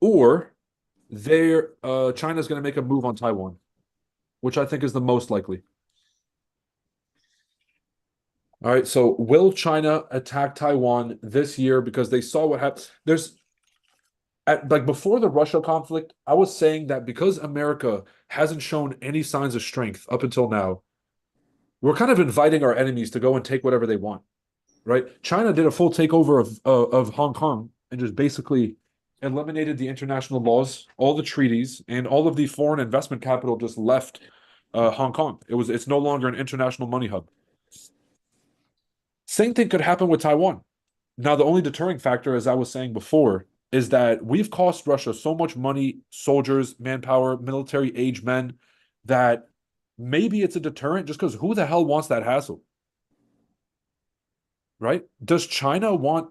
or China's going to make a move on Taiwan, which I think is the most likely. All right, so will China attack Taiwan this year because they saw what happened? Like before the Russia conflict, I was saying that because America hasn't shown any signs of strength up until now, we're kind of inviting our enemies to go and take whatever they want, right? China did a full takeover of Hong Kong and just basically eliminated the international laws, all the treaties, and all of the foreign investment capital just left Hong Kong. It's no longer an international money hub. Same thing could happen with Taiwan. Now, the only deterring factor, as I was saying before, is that we've cost Russia so much money, soldiers, manpower, military age men, that maybe it's a deterrent just because who the hell wants that hassle, right? Does China want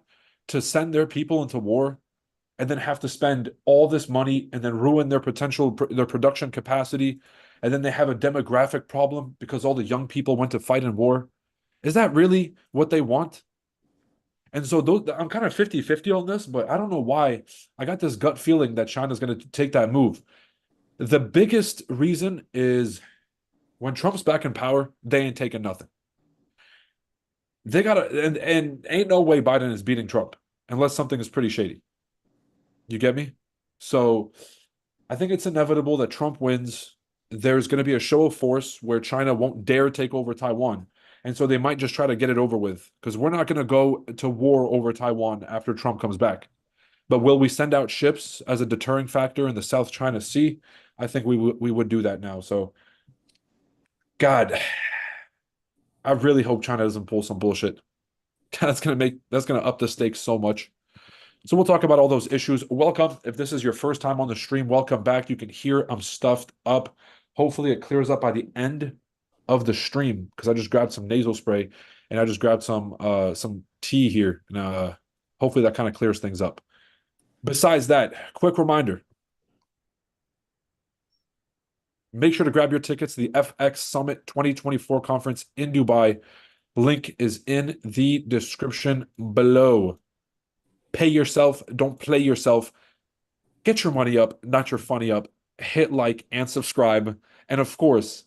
to send their people into war and then have to spend all this money and then ruin their production capacity, and then they have a demographic problem because all the young people went to fight in war? Is that really what they want? And so I'm kind of 50-50 on this, but I don't know why. I got this gut feeling that China's going to take that move. The biggest reason is when Trump's back in power, they ain't taking nothing. They gotta and ain't no way Biden is beating Trump unless something is pretty shady. You get me? So I think it's inevitable that Trump wins. There's going to be a show of force where China won't dare take over Taiwan. And so they might just try to get it over with because we're not going to go to war over Taiwan after Trump comes back. But will we send out ships as a deterring factor in the South China Sea? I think we would do that now. So, God, I really hope China doesn't pull some bullshit. That's gonna up the stakes so much. So we'll talk about all those issues. Welcome. If this is your first time on the stream, welcome back. You can hear I'm stuffed up. Hopefully it clears up by the end of the stream because I just grabbed some nasal spray and I just grabbed some tea here. And hopefully that kind of clears things up. Besides that, quick reminder. Make sure to grab your tickets to the FX Summit 2024 conference in Dubai. Link is in the description below. Pay yourself, don't play yourself. Get your money up, not your funny up. Hit like and subscribe. And of course,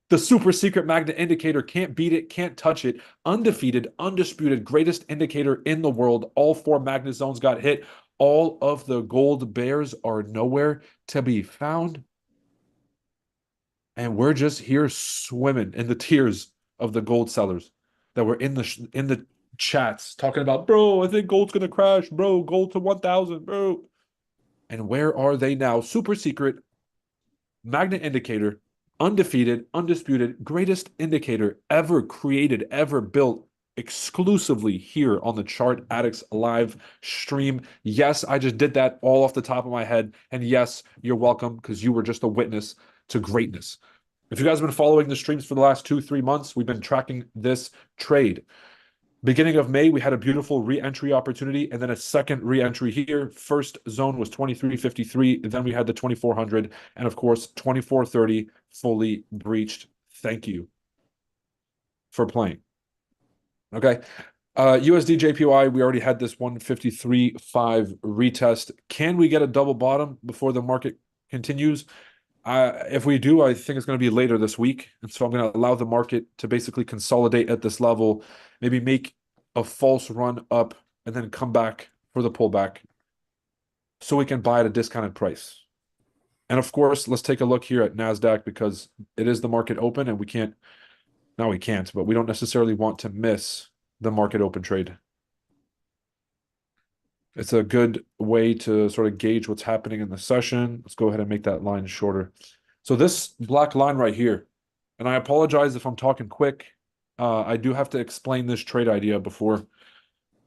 the super secret magnet indicator, can't beat it, can't touch it. Undefeated, undisputed, greatest indicator in the world. All four magnet zones got hit. All of the gold bears are nowhere to be found. And we're just here swimming in the tears of the gold sellers that were in the chats talking about, bro, I think gold's gonna crash, bro, gold to 1,000, bro. And where are they now? Super secret magnet indicator, undefeated, undisputed, greatest indicator ever created, ever built, exclusively here on the Chart Addicts live stream. Yes, I just did that all off the top of my head. And yes, you're welcome because you were just a witness to greatness. If you guys have been following the streams for the last 2-3 months, we've been tracking this trade. Beginning of May, we had a beautiful re-entry opportunity and then a second re-entry here. First zone was 2353. Then we had the 2400 and of course 2430 fully breached. Thank you for playing. Okay. USD JPY, we already had this 153.5 retest. Can we get a double bottom before the market continues? If we do, I think it's going to be later this week. And so I'm going to allow the market to basically consolidate at this level, maybe make a false run up and then come back for the pullback so we can buy at a discounted price. And of course, let's take a look here at NASDAQ because it is the market open and we can't, now we can't, but we don't necessarily want to miss the market open trade. It's a good way to sort of gauge what's happening in the session. Let's go ahead and make that line shorter. So this black line right here, and I apologize if I'm talking quick. I do have to explain this trade idea before,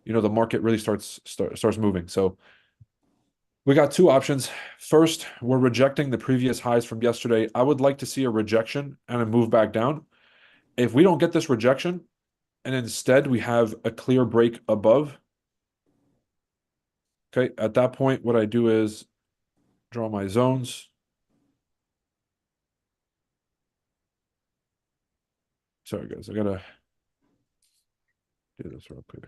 the market really starts moving. So we got two options. First, we're rejecting the previous highs from yesterday. I would like to see a rejection and a move back down. If we don't get this rejection, and instead we have a clear break above, okay, at that point, what I do is draw my zones. Sorry, guys, I gotta do this real quick.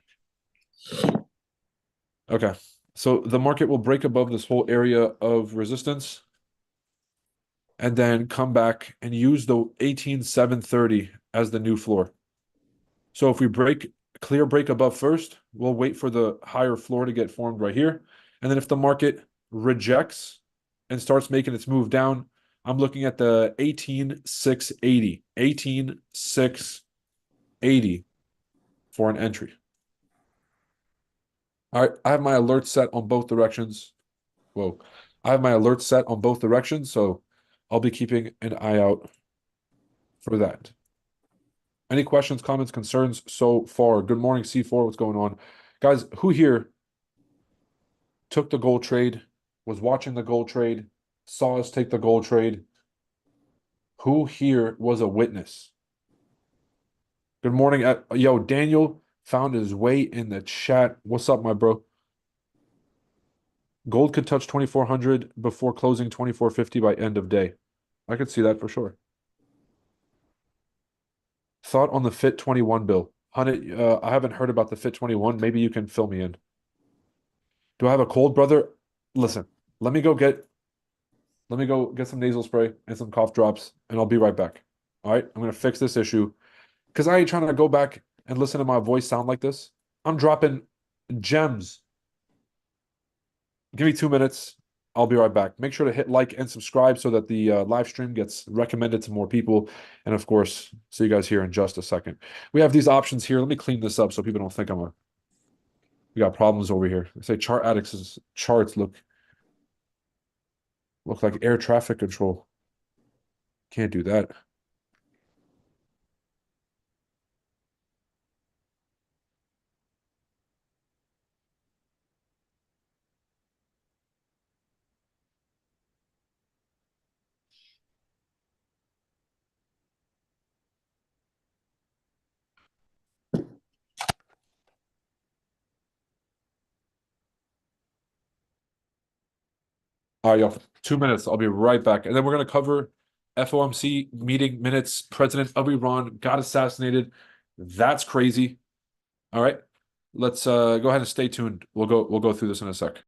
Okay, So the market will break above this whole area of resistance and then come back and use the 18,730 as the new floor. So if we clear break above first, we'll wait for the higher floor to get formed right here. And then if the market rejects and starts making its move down, I'm looking at the 18,680, 18,680 for an entry. All right, I have my alert set on both directions. Whoa. I have my alert set on both directions, so I'll be keeping an eye out for that. Any questions, comments, concerns so far? Good morning, C4. What's going on? Guys, who here took the gold trade, was watching the gold trade, saw us take the gold trade? Who here was a witness? Good morning. Yo, Daniel found his way in the chat. What's up, my bro? Gold could touch 2,400 before closing 2,450 by end of day. I could see that for sure. Thought on the Fit 21 bill. Hunted, I haven't heard about the Fit 21. Maybe you can fill me in. Do I have a cold, brother? Listen, let me go get let me go get some nasal spray and some cough drops, and I'll be right back. All right, I'm gonna fix this issue because I ain't trying to go back and listen to my voice sound like this. I'm dropping gems. Give me 2 minutes. I'll be right back. Make sure to hit like and subscribe so that the live stream gets recommended to more people. And of course, see you guys here in just a second. We have these options here. Let me clean this up so people don't think we got problems over here. They say Chart Addict's charts look like air traffic control. Can't do that. All right, y'all. 2 minutes. I'll be right back. And then we're going to cover FOMC meeting minutes. President of Iran got assassinated. That's crazy. All right. Let's go ahead and stay tuned. We'll go through this in a sec.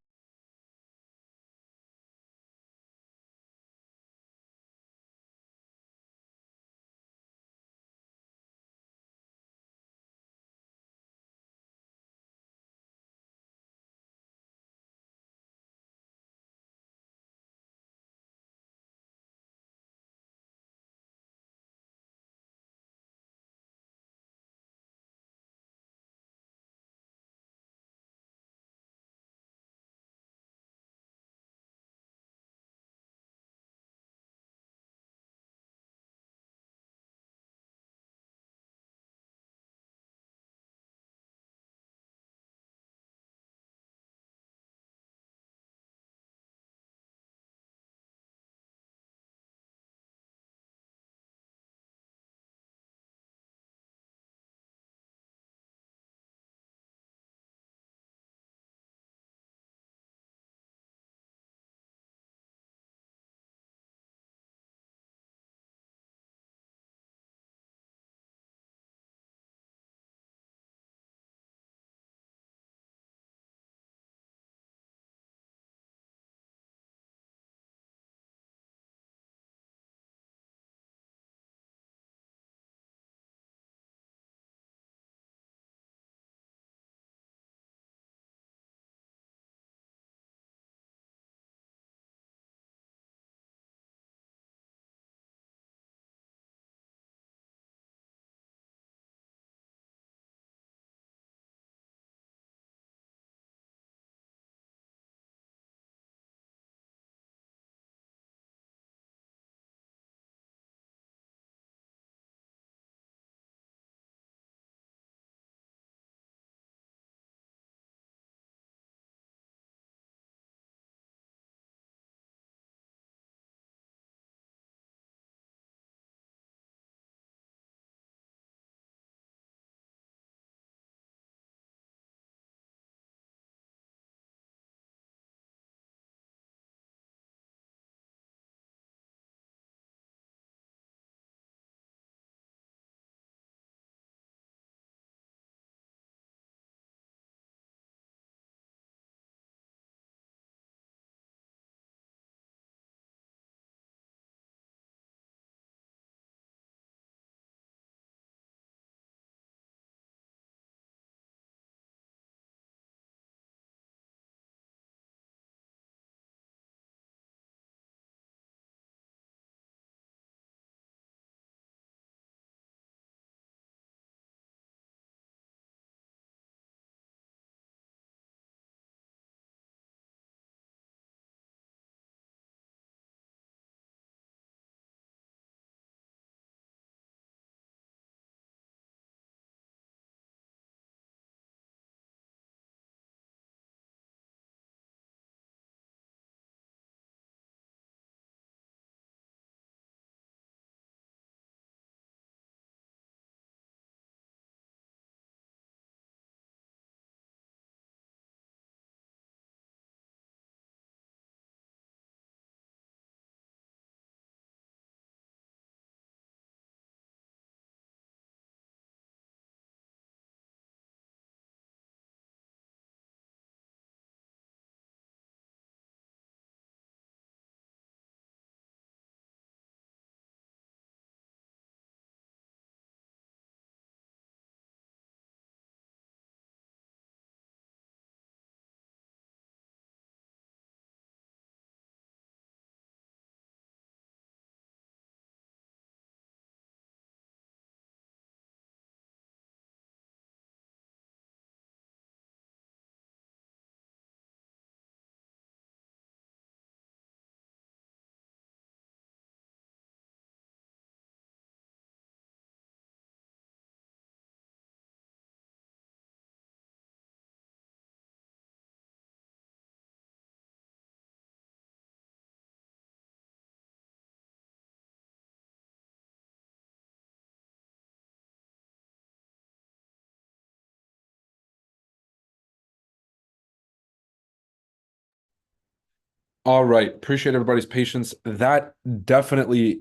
All right. Appreciate everybody's patience. That definitely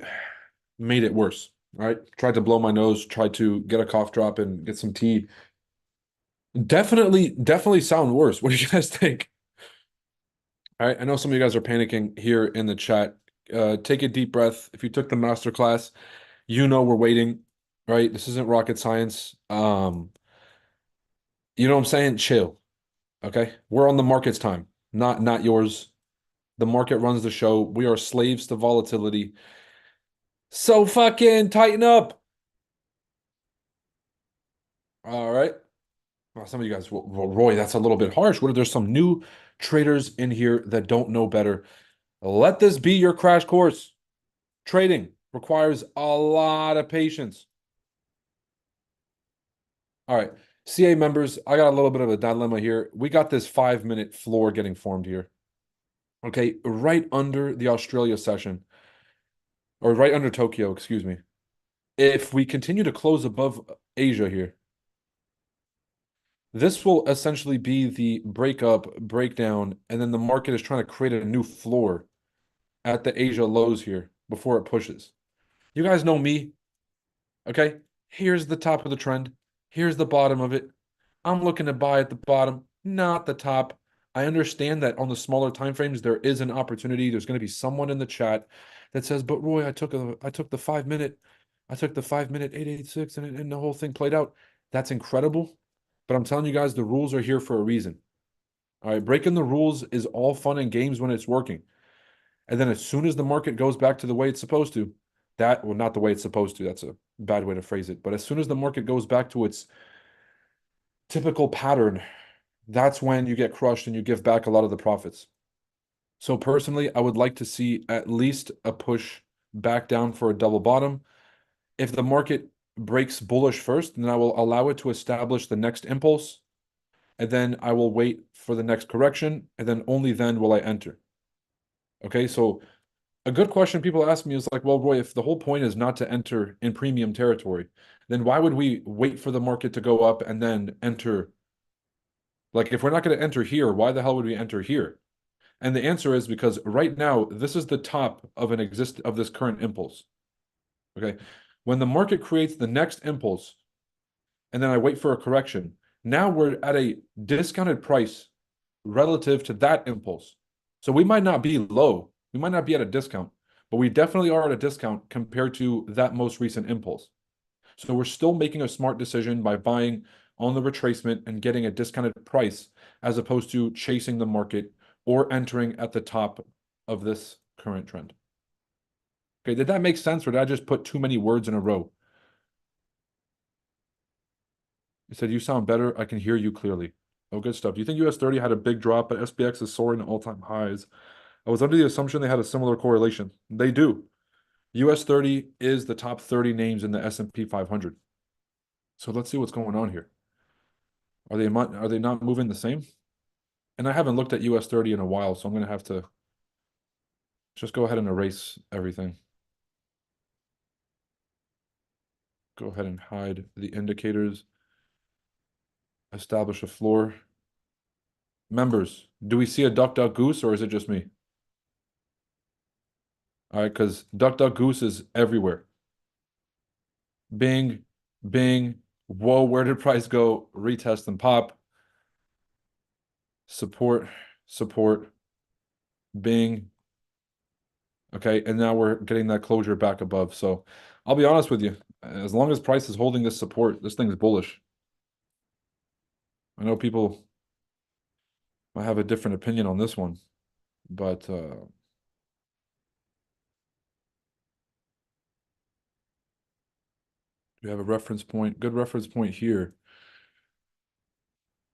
made it worse. All right. Tried to blow my nose, tried to get a cough drop and get some tea. Definitely sound worse. What do you guys think? All right. I know some of you guys are panicking here in the chat. Take a deep breath. If you took the master class, you know we're waiting, right? This isn't rocket science. You know what I'm saying? Chill. Okay. We're on the market's time, not yours. The market runs the show. We are slaves to volatility. So fucking tighten up. All right. Well, some of you guys, well, Roy, that's a little bit harsh. What if there's some new traders in here that don't know better? Let this be your crash course. Trading requires a lot of patience. All right. CA members, I got a little bit of a dilemma here. We got this 5 minute floor getting formed here. Okay. Right under the Australia session, or right under Tokyo, excuse me. If we continue to close above Asia here, this will essentially be the breakup, breakdown, and then the market is trying to create a new floor at the Asia lows here before it pushes. You guys know me, okay? Here's the top of the trend. Here's the bottom of it. I'm looking to buy at the bottom, not the top. I understand that on the smaller time frames there is an opportunity. There's going to be someone in the chat that says, "But Roy, I took the 5 minute, I took the 5 minute 886 and the whole thing played out." That's incredible. But I'm telling you guys, the rules are here for a reason. All right, breaking the rules is all fun and games when it's working. And then as soon as the market goes back to the way it's supposed to, well, not the way it's supposed to, that's a bad way to phrase it. But as soon as the market goes back to its typical pattern, that's when you get crushed and you give back a lot of the profits. So personally, I would like to see at least a push back down for a double bottom. If the market breaks bullish first, then I will allow it to establish the next impulse, and then I will wait for the next correction, and then only then will I enter. Okay, so a good question people ask me is like, well, Roy, if the whole point is not to enter in premium territory, then why would we wait for the market to go up and then enter? Like, if we're not going to enter here, why the hell would we enter here? And the answer is because right now, this is the top of this current impulse. Okay. When the market creates the next impulse, and then I wait for a correction, now we're at a discounted price relative to that impulse. So we might not be low, we might not be at a discount, but we definitely are at a discount compared to that most recent impulse. So we're still making a smart decision by buying on the retracement and getting a discounted price as opposed to chasing the market or entering at the top of this current trend. Okay, did that make sense or did I just put too many words in a row? You said you sound better. I can hear you clearly. Oh, good stuff. Do you think US 30 had a big drop, but SPX is soaring to all-time highs? I was under the assumption they had a similar correlation. They do. US 30 is the top 30 names in the S&P 500. So let's see what's going on here. Are they not moving the same? And I haven't looked at US 30 in a while, so I'm going to have to just go ahead and erase everything. Go ahead and hide the indicators. Establish a floor. Members, do we see a duck, duck, goose, or is it just me? All right, because duck, duck, goose is everywhere. Bing, bing. Whoa, where did price go? Retest and pop. Support, support. Bing. Okay, and now we're getting that closure back above. So I'll be honest with you. As long as price is holding this support, this thing's bullish. I know people might have a different opinion on this one, but we have a reference point, good reference point here.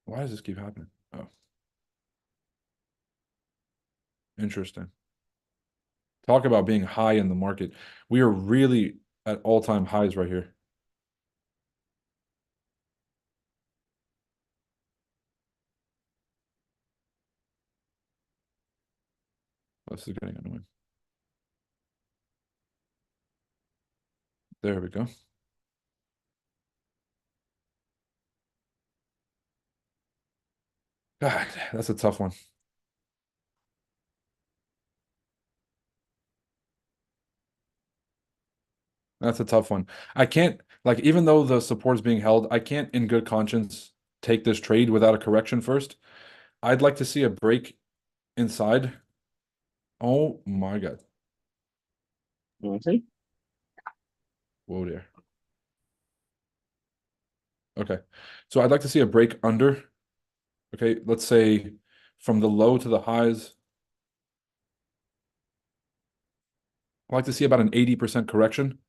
Why does this keep happening? Oh, interesting. Talk about being high in the market. We are really at all-time highs right here. This is getting annoying. There we go. God, that's a tough one. That's a tough one. I can't like even though the support's being held, I can't in good conscience take this trade without a correction first. I'd like to see a break inside. Oh my God. Mhm. Whoa there. Okay. So I'd like to see a break under. Okay, let's say from the low to the highs. I'd like to see about an 80% correction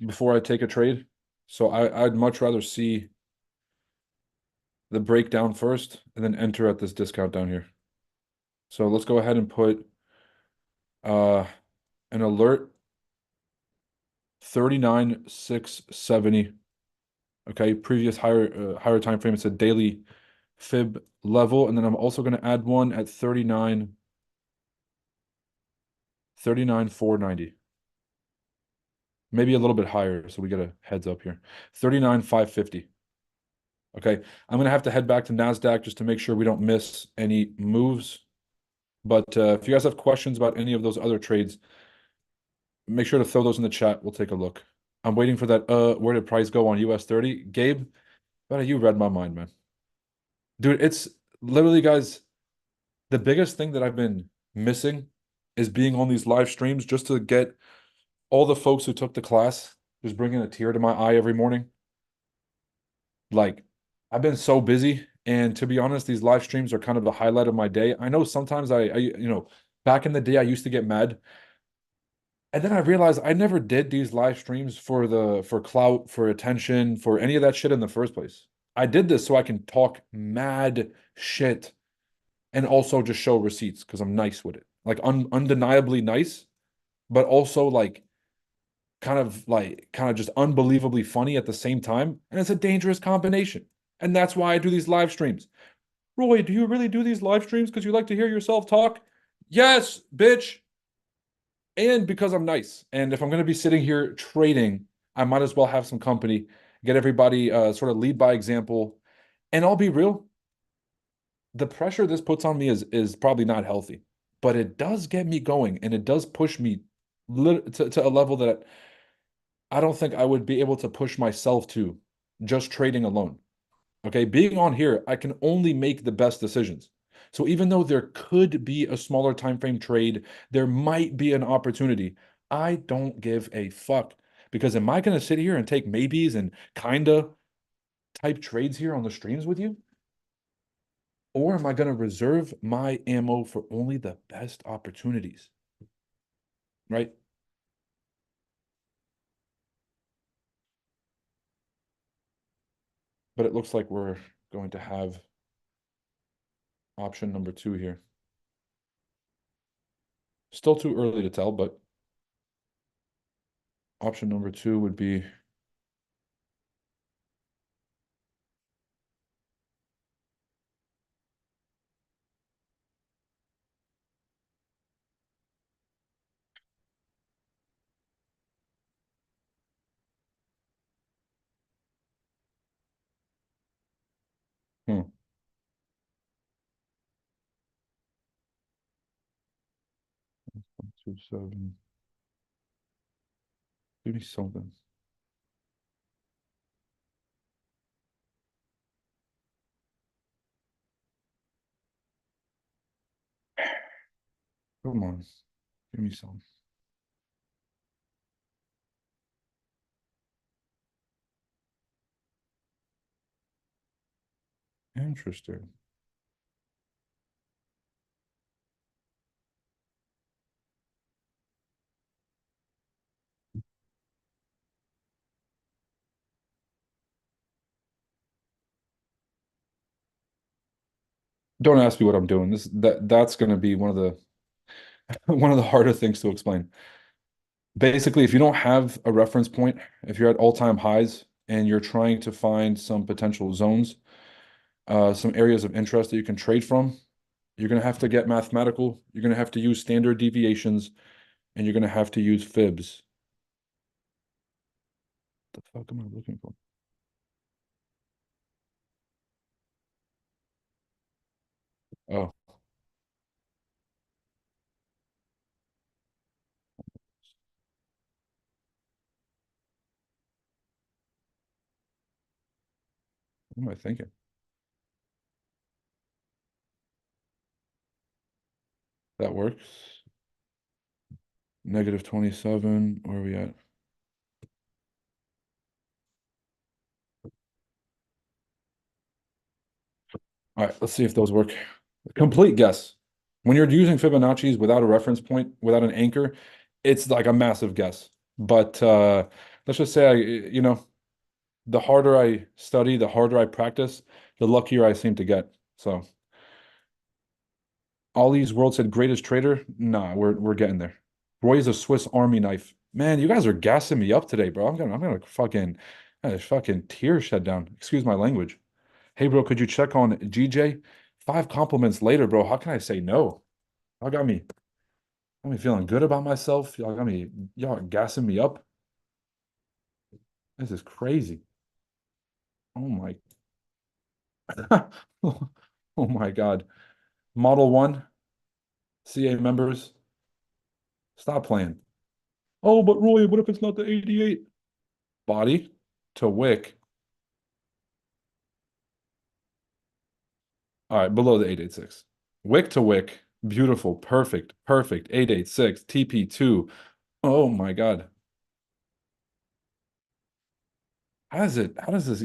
before I take a trade. So I'd much rather see the breakdown first and then enter at this discount down here. So let's go ahead and put uh an alert 39,670. Okay, previous higher time frame, it's a daily fib level, and then I'm also going to add one at 39,490. Maybe a little bit higher, so we get a heads up here. 39,550. Okay, I'm gonna have to head back to NASDAQ just to make sure we don't miss any moves. But if you guys have questions about any of those other trades, make sure to throw those in the chat. We'll take a look. I'm waiting for that. Where did price go on US 30? Gabe, you read my mind, man. Dude, it's literally, guys, the biggest thing that I've been missing is being on these live streams just to get all the folks who took the class just bringing a tear to my eye every morning. Like, I've been so busy, and to be honest, these live streams are kind of the highlight of my day. I know sometimes back in the day, I used to get mad, and then I realized I never did these live streams for clout, for attention, for any of that shit in the first place. I did this so I can talk mad shit and also just show receipts because I'm nice with it. Like undeniably nice, but also kind of just unbelievably funny at the same time. And it's a dangerous combination. And that's why I do these live streams. Roy, do you really do these live streams because you like to hear yourself talk? Yes, bitch. And because I'm nice. And if I'm going to be sitting here trading, I might as well have some company, get everybody sort of lead by example. And I'll be real, the pressure this puts on me is probably not healthy, but it does get me going and it does push me to a level that I don't think I would be able to push myself to just trading alone. Okay, being on here, I can only make the best decisions. So even though there could be a smaller time frame trade, there might be an opportunity. I don't give a fuck because am I going to sit here and take maybes and kinda type trades here on the streams with you? Or am I going to reserve my ammo for only the best opportunities? Right? But it looks like we're going to have option number two here. Still too early to tell, but option number two would be hmm, 2, 7. Give me something. Come on. Give me some. Interesting. Don't ask me what I'm doing. That's going to be one of the one of the harder things to explain. Basically, if you don't have a reference point, if you're at all-time highs and you're trying to find some potential zones, some areas of interest that you can trade from, you're going to have to get mathematical. You're going to have to use standard deviations, and you're going to have to use fibs. What the fuck am I looking for? Oh, What am I thinking? That works. Negative 27. Where are we at? All right, let's see if those work. Complete guess. When you're using Fibonacci's without a reference point, without an anchor, it's like a massive guess. But let's just say the harder I study, the harder I practice, the luckier I seem to get. So Ollie's World said greatest trader. Nah, we're getting there. Roy is a Swiss Army knife. Man, you guys are gassing me up today, bro. I'm gonna fucking tears shed down. Excuse my language. Hey, bro, could you check on GJ? 5 compliments later, bro. How can I say no? Y'all got me feeling good about myself. Y'all are gassing me up. This is crazy. Oh my, oh my God. Model 1, CA members, stop playing. Oh, but Roy, what if it's not the 88? Body to wick. All right, below the 886. Wick to wick. Beautiful. Perfect. Perfect. 886. TP2. Oh my God. How does this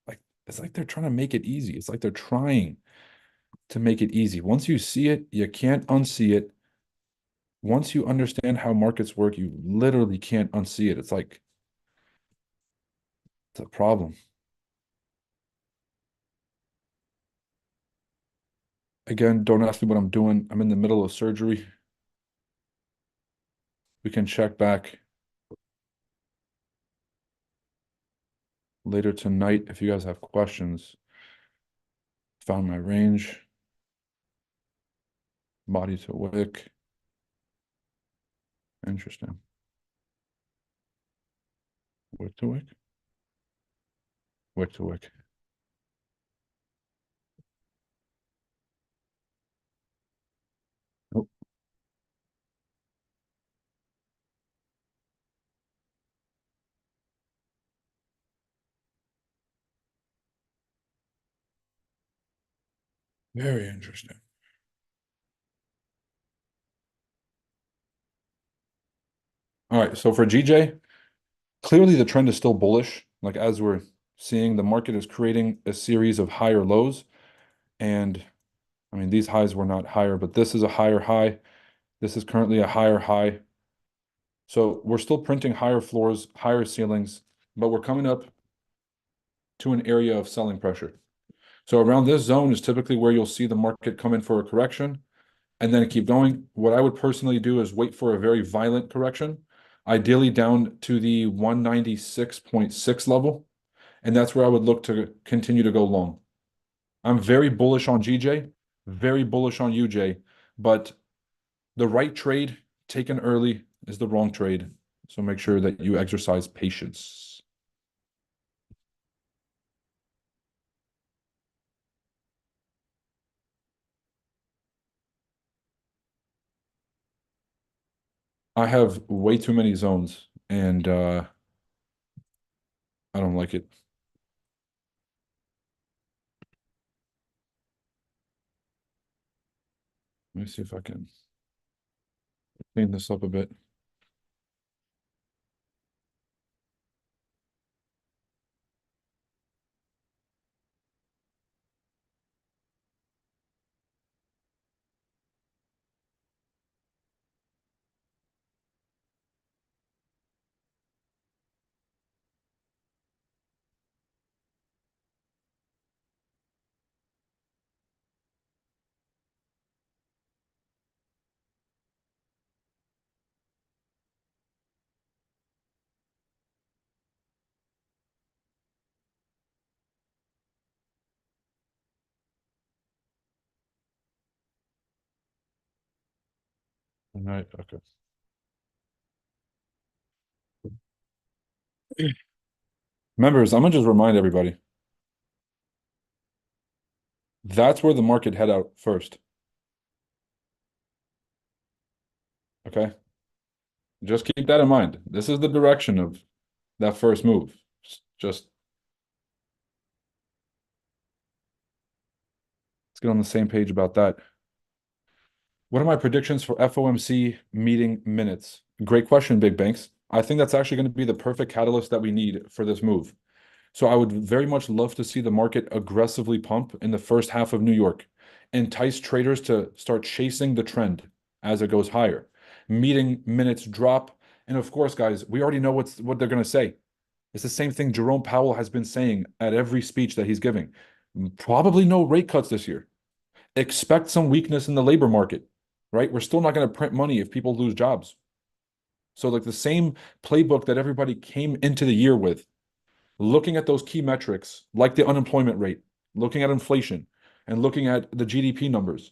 like it's like they're trying to make it easy. It's like they're trying to make it easy. Once you see it, you can't unsee it. Once you understand how markets work, you literally can't unsee it. It's like it's a problem. Again, don't ask me what I'm doing. I'm in the middle of surgery. We can check back later tonight if you guys have questions. Found my range. Body to wick. Interesting. Wick to wick. Wick to wick. Oh, very interesting. All right, so for GJ, clearly the trend is still bullish. Like as we're seeing, the market is creating a series of higher lows. And I mean, these highs were not higher, but this is a higher high. This is currently a higher high. So we're still printing higher floors, higher ceilings, but we're coming up to an area of selling pressure. So around this zone is typically where you'll see the market come in for a correction and then keep going. What I would personally do is wait for a very violent correction, ideally down to the 196.6 level. And that's where I would look to continue to go long. I'm very bullish on GJ, very bullish on UJ, but the right trade taken early is the wrong trade. So make sure that you exercise patience. I have way too many zones and I don't like it. Let me see if I can clean this up a bit. All right, okay. Members, I'm gonna just remind everybody, that's where the market head out first. Okay. Just keep that in mind. This is the direction of that first move. Just Let's get on the same page about that. What are my predictions for FOMC meeting minutes? Great question, Big Banks. I think that's actually going to be the perfect catalyst that we need for this move. So I would very much love to see the market aggressively pump in the first half of New York, entice traders to start chasing the trend as it goes higher. Meeting minutes drop. And of course, guys, we already know what they're going to say. It's the same thing Jerome Powell has been saying at every speech that he's giving. Probably no rate cuts this year. Expect some weakness in the labor market, right? We're still not going to print money if people lose jobs. So, like the same playbook that everybody came into the year with, looking at those key metrics like the unemployment rate, looking at inflation, and looking at the GDP numbers,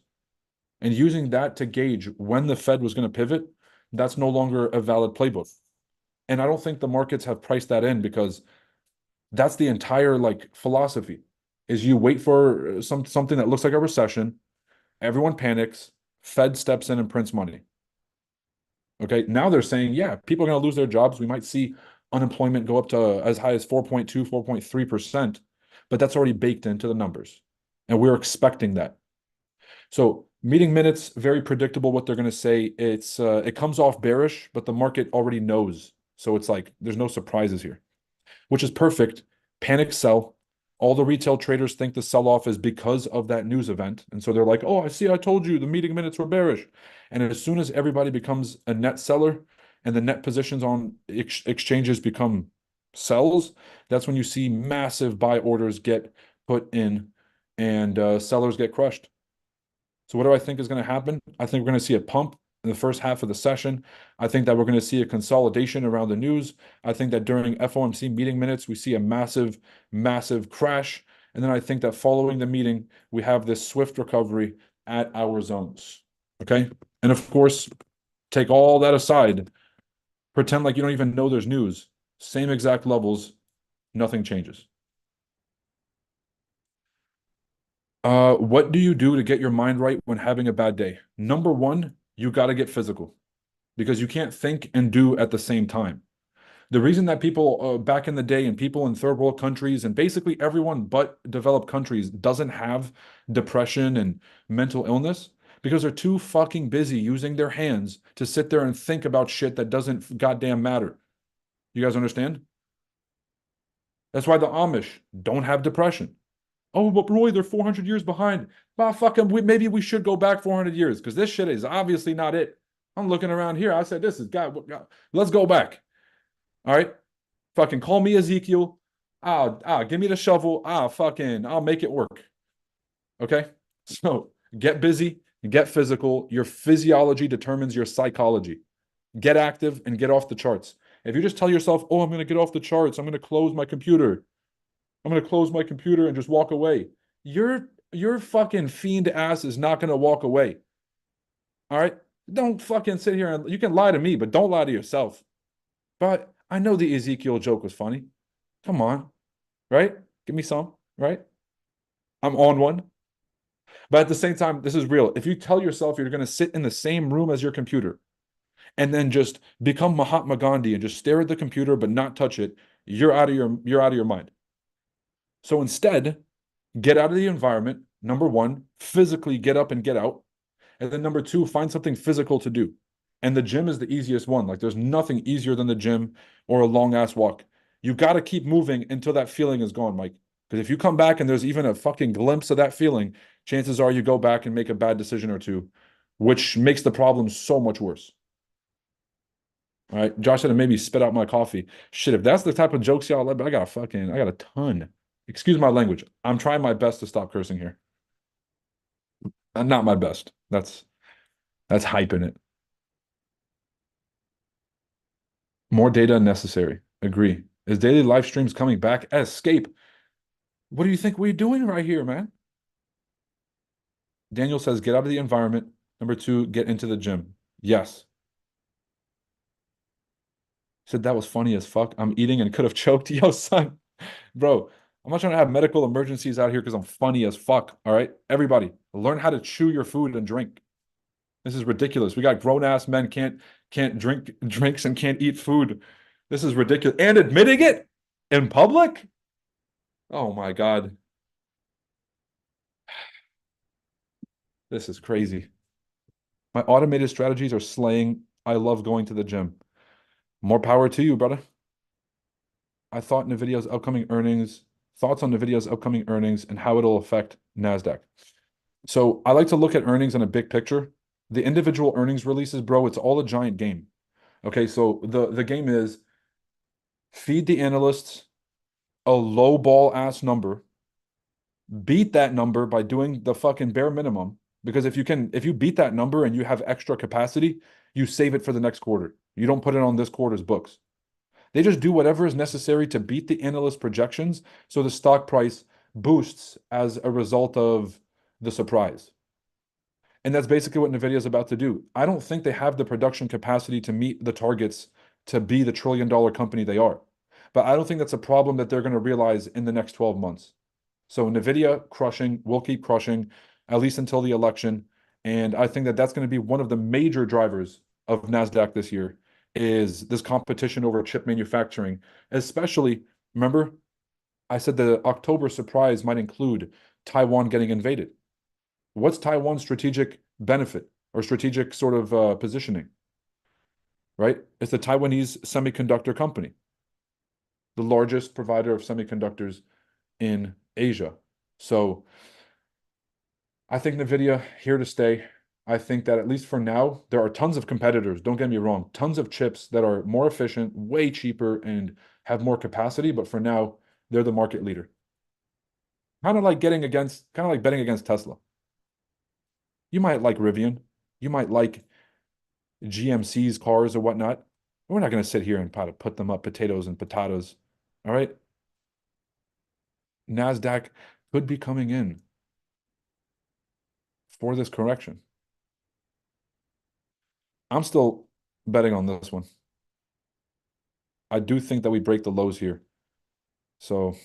and using that to gauge when the Fed was going to pivot, that's no longer a valid playbook. And I don't think the markets have priced that in because that's the entire like philosophy is you wait for something that looks like a recession, everyone panics, Fed steps in and prints money. Okay, now they're saying, yeah, people are going to lose their jobs. We might see unemployment go up to as high as 4.2, 4.3%, but that's already baked into the numbers. And we're expecting that. So meeting minutes, very predictable what they're going to say. It comes off bearish, but the market already knows. So it's like there's no surprises here, which is perfect. Panic sell. All the retail traders think the sell-off is because of that news event. And so they're like, oh, I told you the meeting minutes were bearish. And as soon as everybody becomes a net seller and the net positions on exchanges become sells, that's when you see massive buy orders get put in and sellers get crushed. So what do I think is going to happen? I think we're going to see a pump in the first half of the session. I think that we're going to see a consolidation around the news. I think that during FOMC meeting minutes, we see a massive, massive crash. And then I think that following the meeting, we have this swift recovery at our zones. Okay. And of course, take all that aside, pretend like you don't even know there's news. Same exact levels, nothing changes. What do you do to get your mind right when having a bad day? Number one, you got to get physical because you can't think and do at the same time. The reason that people back in the day and people in third world countries and basically everyone but developed countries doesn't have depression and mental illness because they're too fucking busy using their hands to sit there and think about shit that doesn't goddamn matter. You guys understand? That's why the Amish don't have depression. Oh, but Roy, they're 400 years behind. Well, fuck them. Maybe we should go back 400 years because this shit is obviously not it. I'm looking around here. I said, this is God. Let's go back. All right. Fucking call me Ezekiel. Give me the shovel. I'll make it work. Okay. So get busy, get physical. Your physiology determines your psychology. Get active and get off the charts. If you just tell yourself, oh, I'm going to get off the charts, I'm going to close my computer. I'm going to close my computer and just walk away. Your fucking fiend ass is not going to walk away. All right. Don't fucking sit here and you can lie to me, but don't lie to yourself. But I know the Ezekiel joke was funny. Come on, right? Give me some, right? I'm on one. But at the same time, this is real. If you tell yourself you're going to sit in the same room as your computer and then just become Mahatma Gandhi and just stare at the computer but not touch it, you're out of your mind. So instead, get out of the environment. Number one, physically get up and get out. And then number two, find something physical to do. And the gym is the easiest one. Like there's nothing easier than the gym or a long ass walk. You got to keep moving until that feeling is gone, Mike. Because if you come back and there's even a fucking glimpse of that feeling, chances are you go back and make a bad decision or two, which makes the problem so much worse. All right. Josh said it made me spit out my coffee. Shit, if that's the type of jokes y'all like, I got a ton. Excuse my language. I'm trying my best to stop cursing here. Not my best. That's hyping it. More data necessary. Agree. Is daily live streams coming back? Escape. What do you think we're doing right here, man? Daniel says, get out of the environment. Number two, get into the gym. Yes. Said that was funny as fuck. I'm eating and could have choked. Yo, son. Bro, I'm not trying to have medical emergencies out here because I'm funny as fuck. All right. Everybody, learn how to chew your food and drink. This is ridiculous. We got grown-ass men can't drink drinks and can't eat food. This is ridiculous. And admitting it in public? Oh my God. This is crazy. My automated strategies are slaying. I love going to the gym. More power to you, brother. I thought NVIDIA's upcoming earnings, thoughts on NVIDIA's upcoming earnings and how it'll affect NASDAQ. So I like to look at earnings in a big picture. The individual earnings releases, bro, it's all a giant game. Okay, so the game is feed the analysts a low ball ass number, beat that number by doing the fucking bare minimum. Because if you beat that number and you have extra capacity, you save it for the next quarter. You don't put it on this quarter's books. They just do whatever is necessary to beat the analyst projections so the stock price boosts as a result of the surprise. And that's basically what NVIDIA is about to do. I don't think they have the production capacity to meet the targets to be the trillion-dollar company they are. But I don't think that's a problem that they're going to realize in the next 12 months. So NVIDIA crushing, will keep crushing, at least until the election. And I think that that's going to be one of the major drivers of NASDAQ this year is this competition over chip manufacturing. Especially, remember, I said the October surprise might include Taiwan getting invaded. What's Taiwan's strategic benefit or strategic sort of positioning, right? It's the Taiwanese semiconductor company, the largest provider of semiconductors in Asia. So I think NVIDIA here to stay. I think that at least for now, there are tons of competitors, don't get me wrong, tons of chips that are more efficient, way cheaper, and have more capacity. But for now, they're the market leader. Kind of like betting against Tesla. You might like Rivian. You might like GMC's cars or whatnot. We're not going to sit here and put them up potatoes and potatoes. All right. NASDAQ could be coming in for this correction. I'm still betting on this one. I do think that we break the lows here. So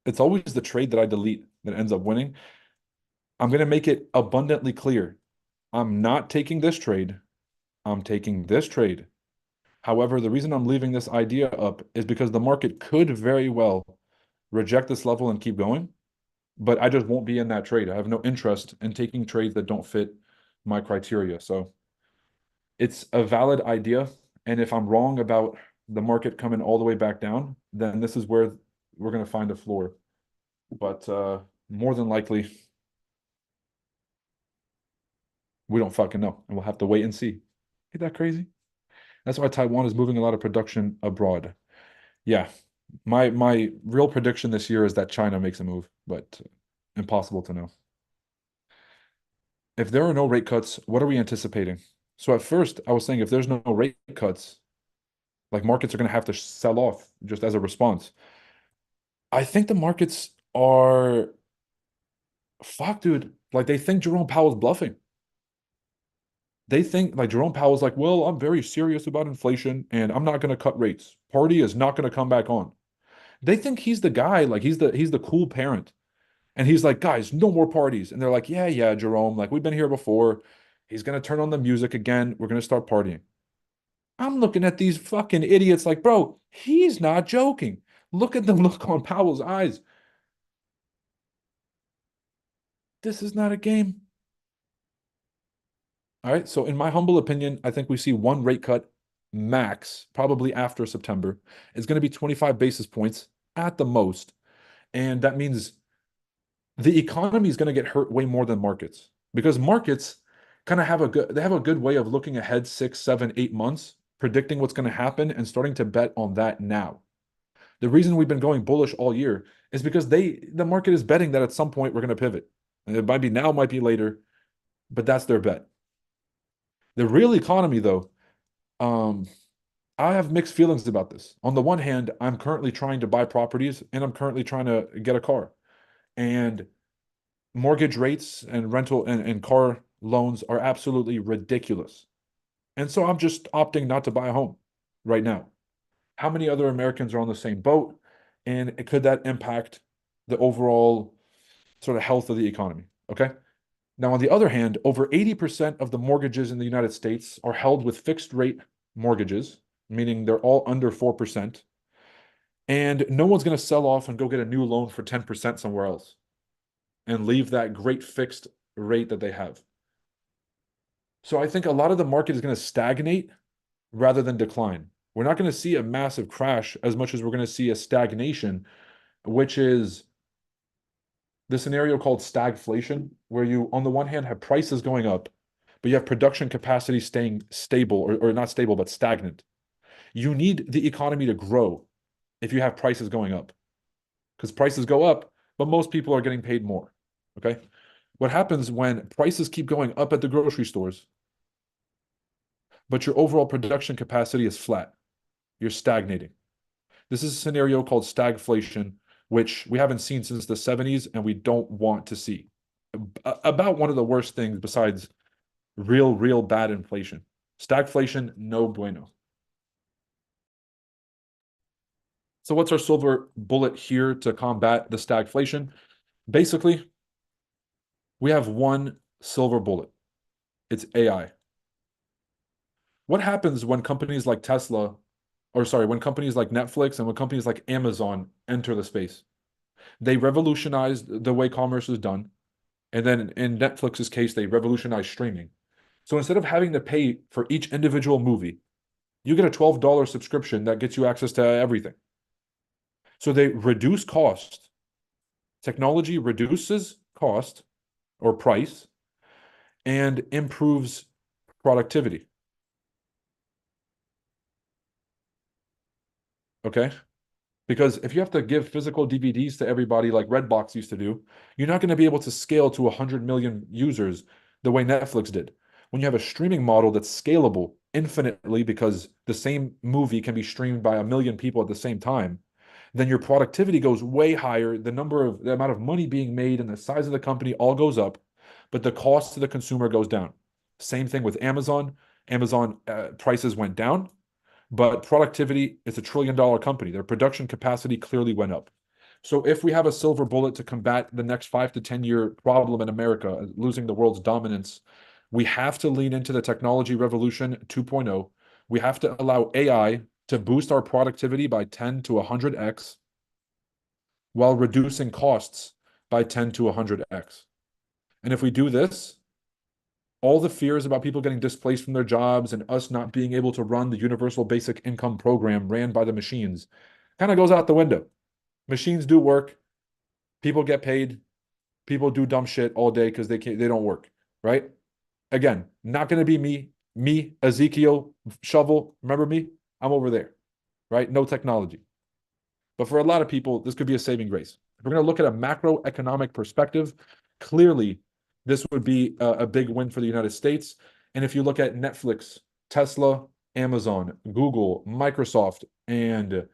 it's always the trade that I delete that ends up winning. I'm going to make it abundantly clear. I'm not taking this trade. I'm taking this trade. However, the reason I'm leaving this idea up is because the market could very well reject this level and keep going, but I just won't be in that trade. I have no interest in taking trades that don't fit my criteria. So it's a valid idea. And if I'm wrong about the market coming all the way back down, then this is where we're going to find a floor. But more than likely, we don't fucking know. And we'll have to wait and see. Ain't that crazy? That's why Taiwan is moving a lot of production abroad. Yeah. My real prediction this year is that China makes a move, but impossible to know. If there are no rate cuts, what are we anticipating? So at first, I was saying if there's no rate cuts, like markets are going to have to sell off just as a response. I think the markets are fuck, dude. Like they think Jerome Powell's bluffing. They think like Jerome Powell's like, well, I'm very serious about inflation and I'm not going to cut rates. Party is not going to come back on. They think he's the guy, like he's the cool parent. And he's like, guys, no more parties. And they're like, yeah, yeah, Jerome, like we've been here before. He's gonna turn on the music again. We're gonna start partying. I'm looking at these fucking idiots like, bro, he's not joking. Look at the look on Powell's eyes. This is not a game. All right. So, in my humble opinion, I think we see one rate cut max, probably after September. It's going to be 25 basis points at the most. And that means the economy is going to get hurt way more than markets because markets kind of have a good way of looking ahead 6, 7, 8 months, predicting what's going to happen and starting to bet on that now. The reason we've been going bullish all year is because the market is betting that at some point we're going to pivot. And it might be now, might be later, but that's their bet. The real economy, though, um, I have mixed feelings about this. On the one hand, I'm currently trying to buy properties and I'm currently trying to get a car. And mortgage rates and rental and car loans are absolutely ridiculous. And so I'm just opting not to buy a home right now. How many other Americans are on the same boat? And could that impact the overall sort of health of the economy? Okay. Now, on the other hand, over 80% of the mortgages in the United States are held with fixed rate mortgages, meaning they're all under 4%. And no one's going to sell off and go get a new loan for 10% somewhere else. and leave that great fixed rate that they have. So I think a lot of the market is going to stagnate rather than decline. We're not going to see a massive crash as much as we're going to see a stagnation, which is the scenario called stagflation, where you, on the one hand, have prices going up, but you have production capacity staying stable, or not stable, but stagnant. You need the economy to grow if you have prices going up, because prices go up, but most people are getting paid more. Okay. What happens when prices keep going up at the grocery stores, but your overall production capacity is flat? You're stagnating. This is a scenario called stagflation, which we haven't seen since the 70s and we don't want to see. About one of the worst things besides real bad inflation. Stagflation, no bueno. So what's our silver bullet here to combat the stagflation? Basically, we have one silver bullet. It's AI. What happens when companies like Tesla, or sorry, when companies like Netflix and when companies like Amazon enter the space? They revolutionized the way commerce is done. And then in Netflix's case, they revolutionized streaming. So instead of having to pay for each individual movie, you get a $12 subscription that gets you access to everything. So they reduce cost. Technology reduces cost or price and improves productivity. Okay? Because if you have to give physical DVDs to everybody like Redbox used to do, you're not going to be able to scale to 100 million users the way Netflix did. When you have a streaming model that's scalable infinitely because the same movie can be streamed by a million people at the same time, then your productivity goes way higher. The amount of money being made and the size of the company all goes up, but the cost to the consumer goes down. Same thing with Amazon. Amazon prices went down, but productivity is $1 trillion company. Their production capacity clearly went up. So if we have a silver bullet to combat the next 5 to 10 year problem in America, losing the world's dominance, we have to lean into the technology revolution 2.0. We have to allow AI to boost our productivity by 10 to 100x while reducing costs by 10 to 100x. And if we do this, all the fears about people getting displaced from their jobs and us not being able to run the universal basic income program ran by the machines kind of goes out the window. Machines do work. People get paid. People do dumb shit all day because they don't work, right? Again, not going to be me, Ezekiel, Shovel. Remember me? I'm over there, right? No technology. But for a lot of people, this could be a saving grace. If we're going to look at a macroeconomic perspective, clearly this would be a big win for the United States. And if you look at Netflix, Tesla, Amazon, Google, Microsoft, and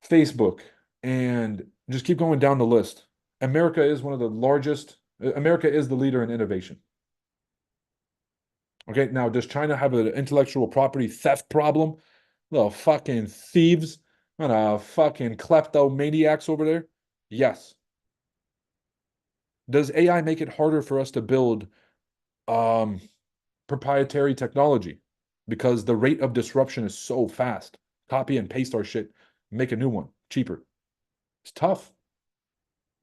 Facebook, and just keep going down the list, America is one of the largest, America is the leader in innovation. Okay, now does China have an intellectual property theft problem? Little fucking thieves, fucking kleptomaniacs over there? Yes. Does AI make it harder for us to build proprietary technology? Because the rate of disruption is so fast. Copy and paste our shit, make a new one, cheaper. It's tough.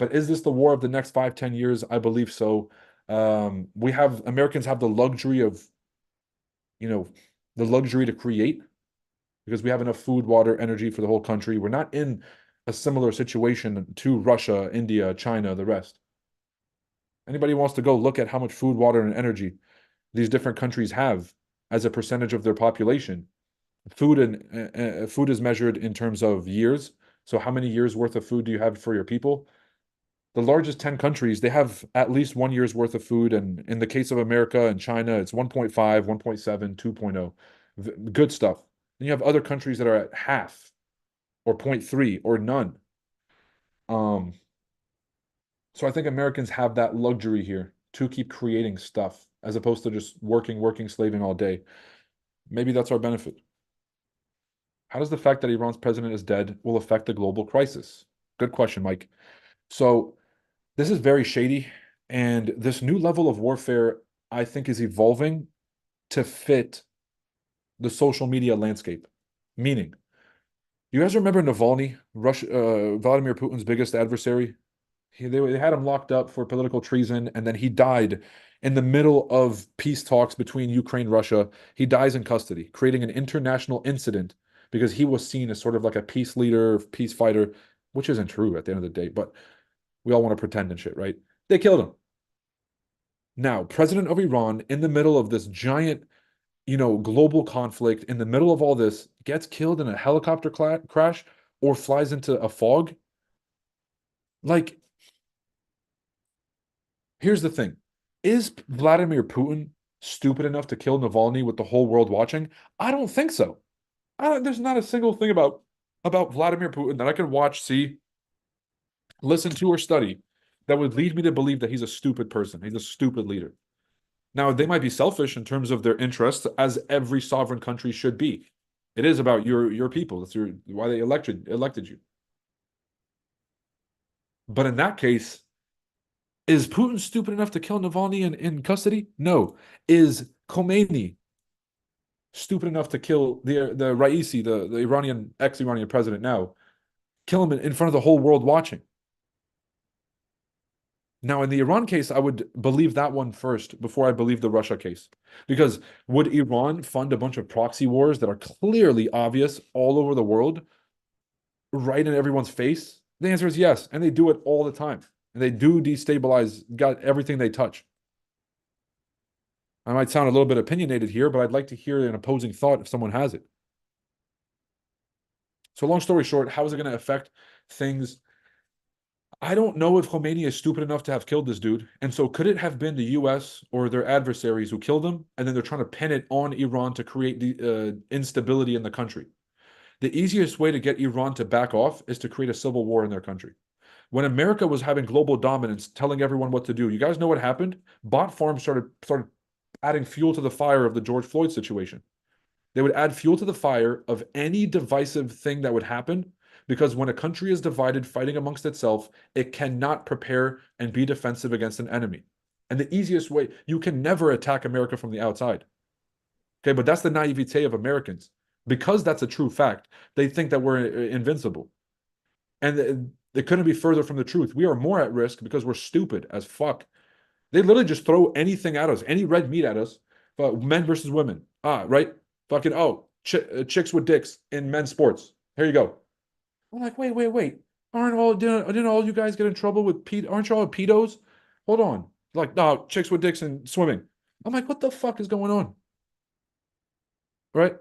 But is this the war of the next 5, 10 years? I believe so. Americans have the luxury of, the luxury to create because we have enough food, water, energy for the whole country. We're not in a similar situation to Russia, India, China, the rest. Anybody wants to go look at how much food, water, and energy these different countries have as a percentage of their population. Food is measured in terms of years. So how many years worth of food do you have for your people? The largest 10 countries, they have at least 1 year's worth of food. And in the case of America and China, it's 1.5, 1.7, 2.0. Good stuff. Then you have other countries that are at half or 0.3 or none. So I think Americans have that luxury here to keep creating stuff as opposed to just working, slaving all day. Maybe that's our benefit. How does the fact that Iran's president is dead will affect the global crisis? Good question, Mike. So this is very shady, and this new level of warfare, I think, is evolving to fit the social media landscape. Meaning, you guys remember Navalny, Vladimir Putin's biggest adversary? They had him locked up for political treason, and then he died in the middle of peace talks between Ukraine and Russia. He dies in custody, creating an international incident because he was seen as sort of like a peace leader, peace fighter, which isn't true at the end of the day, but we all want to pretend and shit, right? They killed him. Now, president of Iran, in the middle of this giant, global conflict, in the middle of all this, gets killed in a helicopter crash or flies into a fog. Like, here's the thing. Is Vladimir Putin stupid enough to kill Navalny with the whole world watching? I don't think so. There's not a single thing about Vladimir Putin that I can watch, see, listen to, or study that would lead me to believe that he's a stupid person. He's a stupid leader. Now, they might be selfish in terms of their interests, as every sovereign country should be. It is about your people. That's why they elected you. But in that case, is Putin stupid enough to kill Navalny in custody? No. Is Khomeini stupid enough to kill the Raisi, the Iranian ex-Iranian president now, kill him in front of the whole world watching? Now, in the Iran case, I would believe that one first before I believe the Russia case. Because would Iran fund a bunch of proxy wars that are clearly obvious all over the world, right in everyone's face? The answer is yes, and they do it all the time. And they do destabilize got everything they touch. I might sound a little bit opinionated here, but I'd like to hear an opposing thought if someone has it. So long story short, how is it going to affect things? I don't know if Khomeini is stupid enough to have killed this dude. And so could it have been the US or their adversaries who killed him? And then they're trying to pin it on Iran to create the instability in the country. The easiest way to get Iran to back off is to create a civil war in their country. When America was having global dominance, telling everyone what to do, you guys know what happened? Bot farms started adding fuel to the fire of the George Floyd situation. They would add fuel to the fire of any divisive thing that would happen because when a country is divided, fighting amongst itself, it cannot prepare and be defensive against an enemy. And the easiest way, you can never attack America from the outside. Okay, but that's the naivete of Americans. Because that's a true fact, they think that we're invincible. And it couldn't be further from the truth. We are more at risk because we're stupid as fuck. They literally just throw anything at us, any red meat at us, but men versus women. Right? Fucking, chicks with dicks in men's sports. Here you go. I'm like, wait. Didn't all you guys get in trouble with aren't you all pedos? Hold on. Like, no, chicks with dicks and swimming. I'm like, what the fuck is going on? Right?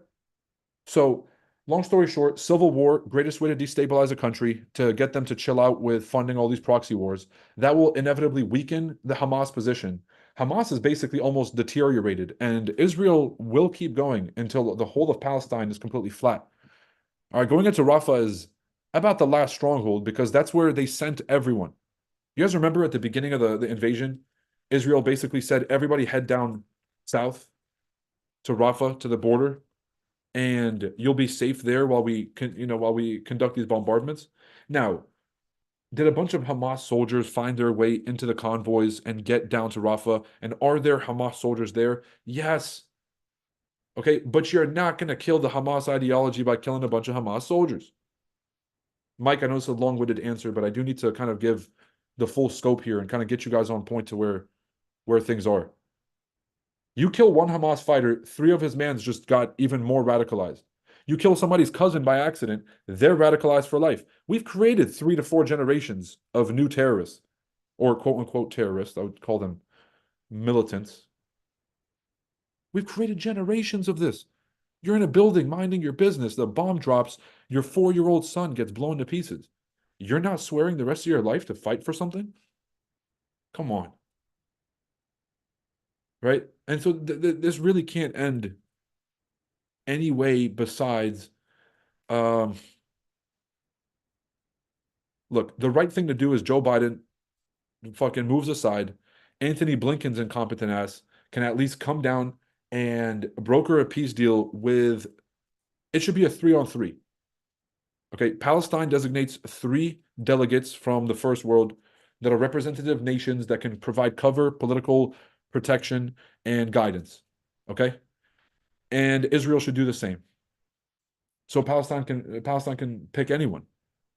So, long story short, civil war, greatest way to destabilize a country, to get them to chill out with funding all these proxy wars. That will inevitably weaken the Hamas position. Hamas is basically almost deteriorated, and Israel will keep going until the whole of Palestine is completely flat. All right, going into Rafah is about the last stronghold because that's where they sent everyone. You guys remember at the beginning of the invasion, Israel basically said, everybody head down south to Rafah, to the border, and you'll be safe there while we conduct these bombardments. Now, did a bunch of Hamas soldiers find their way into the convoys and get down to Rafah? And are there Hamas soldiers there? Yes. Okay, but you're not going to kill the Hamas ideology by killing a bunch of Hamas soldiers. Mike, I know it's a long-winded answer, but I do need to kind of give the full scope here and kind of get you guys on point to where things are. You kill one Hamas fighter, three of his mans just got even more radicalized. You kill somebody's cousin by accident, they're radicalized for life. We've created 3 to 4 generations of new terrorists, or quote unquote terrorists. I would call them militants. We've created generations of this. You're in a building minding your business, the bomb drops, your 4-year-old son gets blown to pieces. You're not swearing the rest of your life to fight for something? Come on. Right? And so this really can't end any way besides um, look, the right thing to do is Joe Biden fucking moves aside. Anthony Blinken's incompetent ass can at least come down and broker a peace deal with, it should be a 3-on-3. Okay, Palestine designates 3 delegates from the first world that are representative nations that can provide cover, political protection, and guidance. Okay? And Israel should do the same. So Palestine can pick anyone.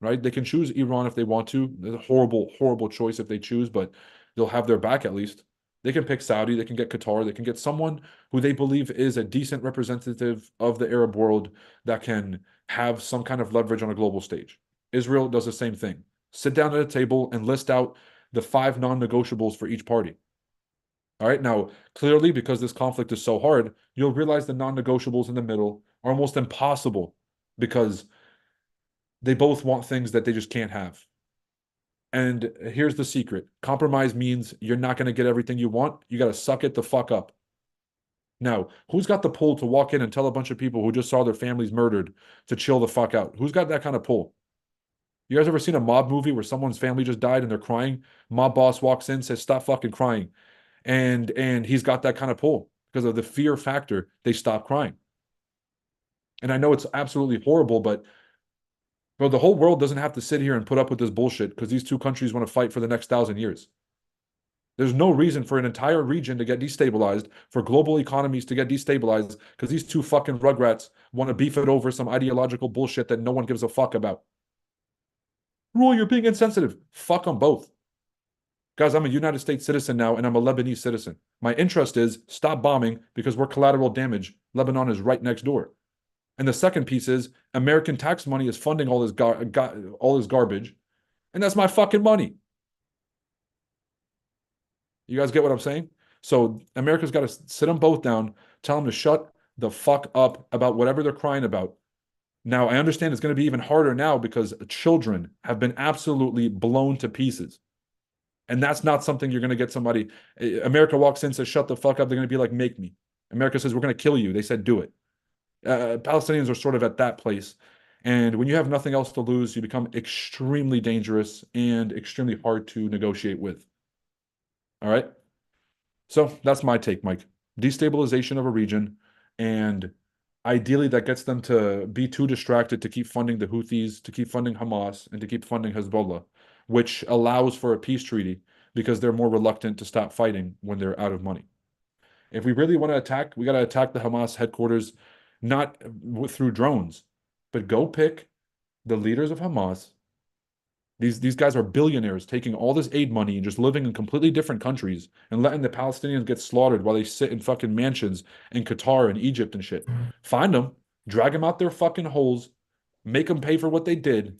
right? They can choose Iran if they want to. It's a horrible, horrible choice if they choose, but they'll have their back at least. They can pick Saudi, they can get Qatar, they can get someone who they believe is a decent representative of the Arab world that can have some kind of leverage on a global stage. Israel does the same thing. Sit down at a table and list out the 5 non-negotiables for each party. All right. Now, clearly, because this conflict is so hard, you'll realize the non-negotiables in the middle are almost impossible because they both want things that they just can't have. And here's the secret. Compromise means you're not going to get everything you want. You got to suck it the fuck up. Now, who's got the pull to walk in and tell a bunch of people who just saw their families murdered to chill the fuck out? Who's got that kind of pull? You guys ever seen a mob movie where someone's family just died and they're crying? Mob boss walks in, says, "Stop fucking crying." And he's got that kind of pull because of the fear factor. They stop crying. And I know it's absolutely horrible, but bro, the whole world doesn't have to sit here and put up with this bullshit because these two countries want to fight for the next 1,000 years. There's no reason for an entire region to get destabilized, for global economies to get destabilized, because these two fucking rugrats want to beef it over some ideological bullshit that no one gives a fuck about. Rule, you're being insensitive. Fuck them both. Guys, I'm a United States citizen now, and I'm a Lebanese citizen. My interest is stop bombing because we're collateral damage. Lebanon is right next door. And the second piece is American tax money is funding all this garbage, and that's my fucking money. You guys get what I'm saying? So America's got to sit them both down, tell them to shut the fuck up about whatever they're crying about. Now, I understand it's going to be even harder now because children have been absolutely blown to pieces. And that's not something you're going to get somebody. America walks in, says, "Shut the fuck up." They're going to be like, "Make me." America says, "We're going to kill you." They said, "Do it." Palestinians are sort of at that place. And when you have nothing else to lose, you become extremely dangerous and extremely hard to negotiate with. All right. So that's my take, Mike. Destabilization of a region, and ideally that gets them to be too distracted to keep funding the Houthis, to keep funding Hamas, and to keep funding Hezbollah, which allows for a peace treaty because they're more reluctant to stop fighting when they're out of money. If we really want to attack, we got to attack the Hamas headquarters, not through drones, but go pick the leaders of Hamas. These guys are billionaires taking all this aid money and just living in completely different countries and letting the Palestinians get slaughtered while they sit in fucking mansions in Qatar and Egypt and shit. Find them, drag them out their fucking holes, make them pay for what they did.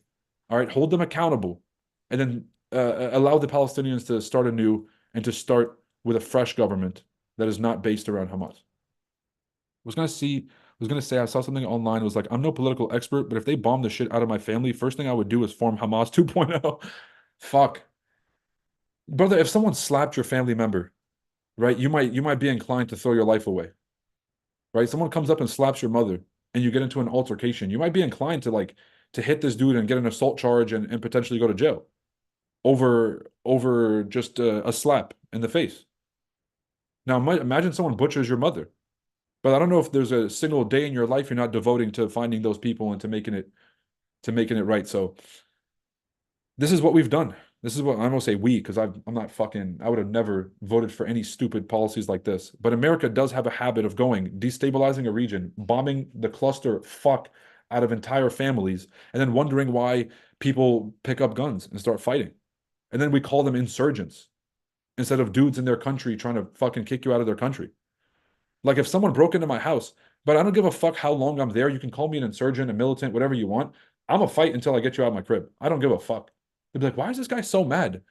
All right, hold them accountable, and then allow the Palestinians to start anew and to start with a fresh government that is not based around Hamas. Was gonna say I saw something online. It was like, I'm no political expert, but if they bomb the shit out of my family, first thing I would do is form Hamas 2.0. Fuck. Brother, if someone slapped your family member, right, you might be inclined to throw your life away. Right? Someone comes up and slaps your mother and you get into an altercation, you might be inclined to like to hit this dude and get an assault charge and potentially go to jail over just a slap in the face. Now, imagine someone butchers your mother. But I don't know if there's a single day in your life you're not devoting to finding those people and to making it right. So this is what we've done. This is what I'm gonna say we, because I'm not fucking, I would have never voted for any stupid policies like this. But America does have a habit of going, destabilizing a region, bombing the cluster fuck out of entire families, and then wondering why people pick up guns and start fighting. And then we call them insurgents instead of dudes in their country trying to fucking kick you out of their country. Like if someone broke into my house, but I don't give a fuck how long I'm there. You can call me an insurgent, a militant, whatever you want. I'm a fight until I get you out of my crib. I don't give a fuck. They'd be like, why is this guy so mad?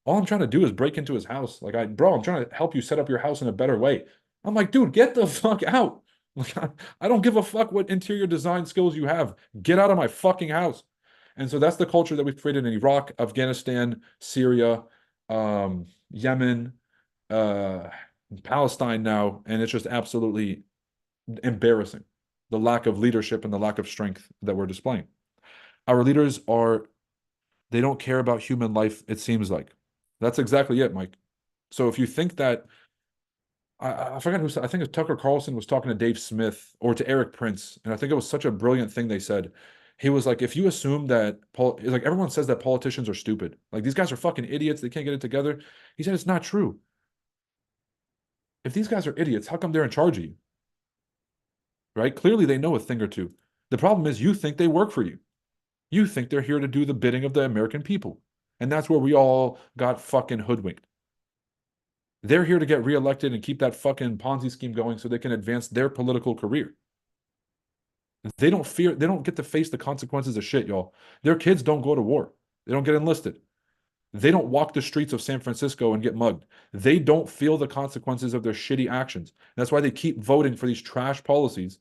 All I'm trying to do is break into his house. Like, bro, I'm trying to help you set up your house in a better way. I'm like, dude, get the fuck out. Like, I don't give a fuck what interior design skills you have. Get out of my fucking house. And so that's the culture that we've created in Iraq, Afghanistan, Syria, Yemen, uh, Palestine now, and it's just absolutely embarrassing the lack of leadership and the lack of strength that we're displaying. Our leaders they don't care about human life, it seems like. That's exactly it, Mike. So if you think that, I forgot who said, I think it's Tucker Carlson was talking to Dave Smith or to Eric Prince, and I think it was such a brilliant thing they said. He was like, if you assume that, like everyone says that politicians are stupid, like these guys are fucking idiots, they can't get it together. He said it's not true. If these guys are idiots, how come they're in charge of you? Right? Clearly they know a thing or two. The problem is you think they work for you. You think they're here to do the bidding of the American people. And that's where we all got fucking hoodwinked. They're here to get reelected and keep that fucking Ponzi scheme going so they can advance their political career. They don't get to face the consequences of shit, y'all. Their kids don't go to war. They don't get enlisted. They don't walk the streets of San Francisco and get mugged. They don't feel the consequences of their shitty actions. That's why they keep voting for these trash policies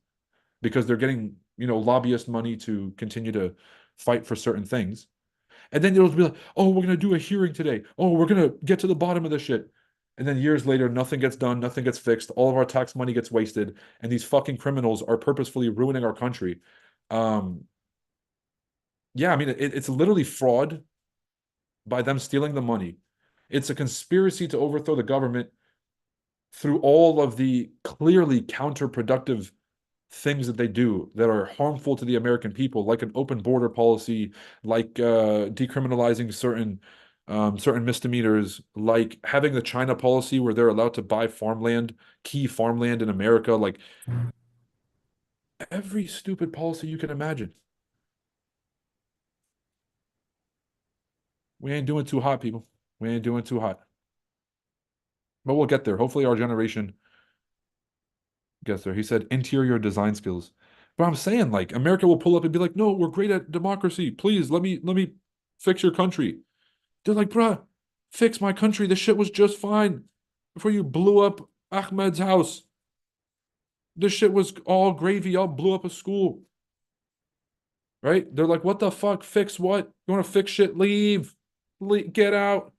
because they're getting, lobbyist money to continue to fight for certain things. And then it'll be like, oh, we're going to do a hearing today. Oh, we're going to get to the bottom of this shit. And then years later, nothing gets done, nothing gets fixed. All of our tax money gets wasted. And these fucking criminals are purposefully ruining our country. Um, yeah, I mean, it's literally fraud by them stealing the money. It's a conspiracy to overthrow the government through all of the clearly counterproductive things that they do that are harmful to the American people, like an open border policy, like decriminalizing certain misdemeanors, like having the China policy where they're allowed to buy farmland, key farmland in America, like every stupid policy you can imagine. We ain't doing too hot, people. We ain't doing too hot. But we'll get there. Hopefully our generation gets there. He said interior design skills. But I'm saying like America will pull up and be like, no, we're great at democracy. Please let me fix your country. They're like, bruh, fix my country. This shit was just fine before you blew up Ahmed's house. This shit was all gravy. Y'all blew up a school. Right? They're like, what the fuck? Fix what? You want to fix shit? Leave. Get out.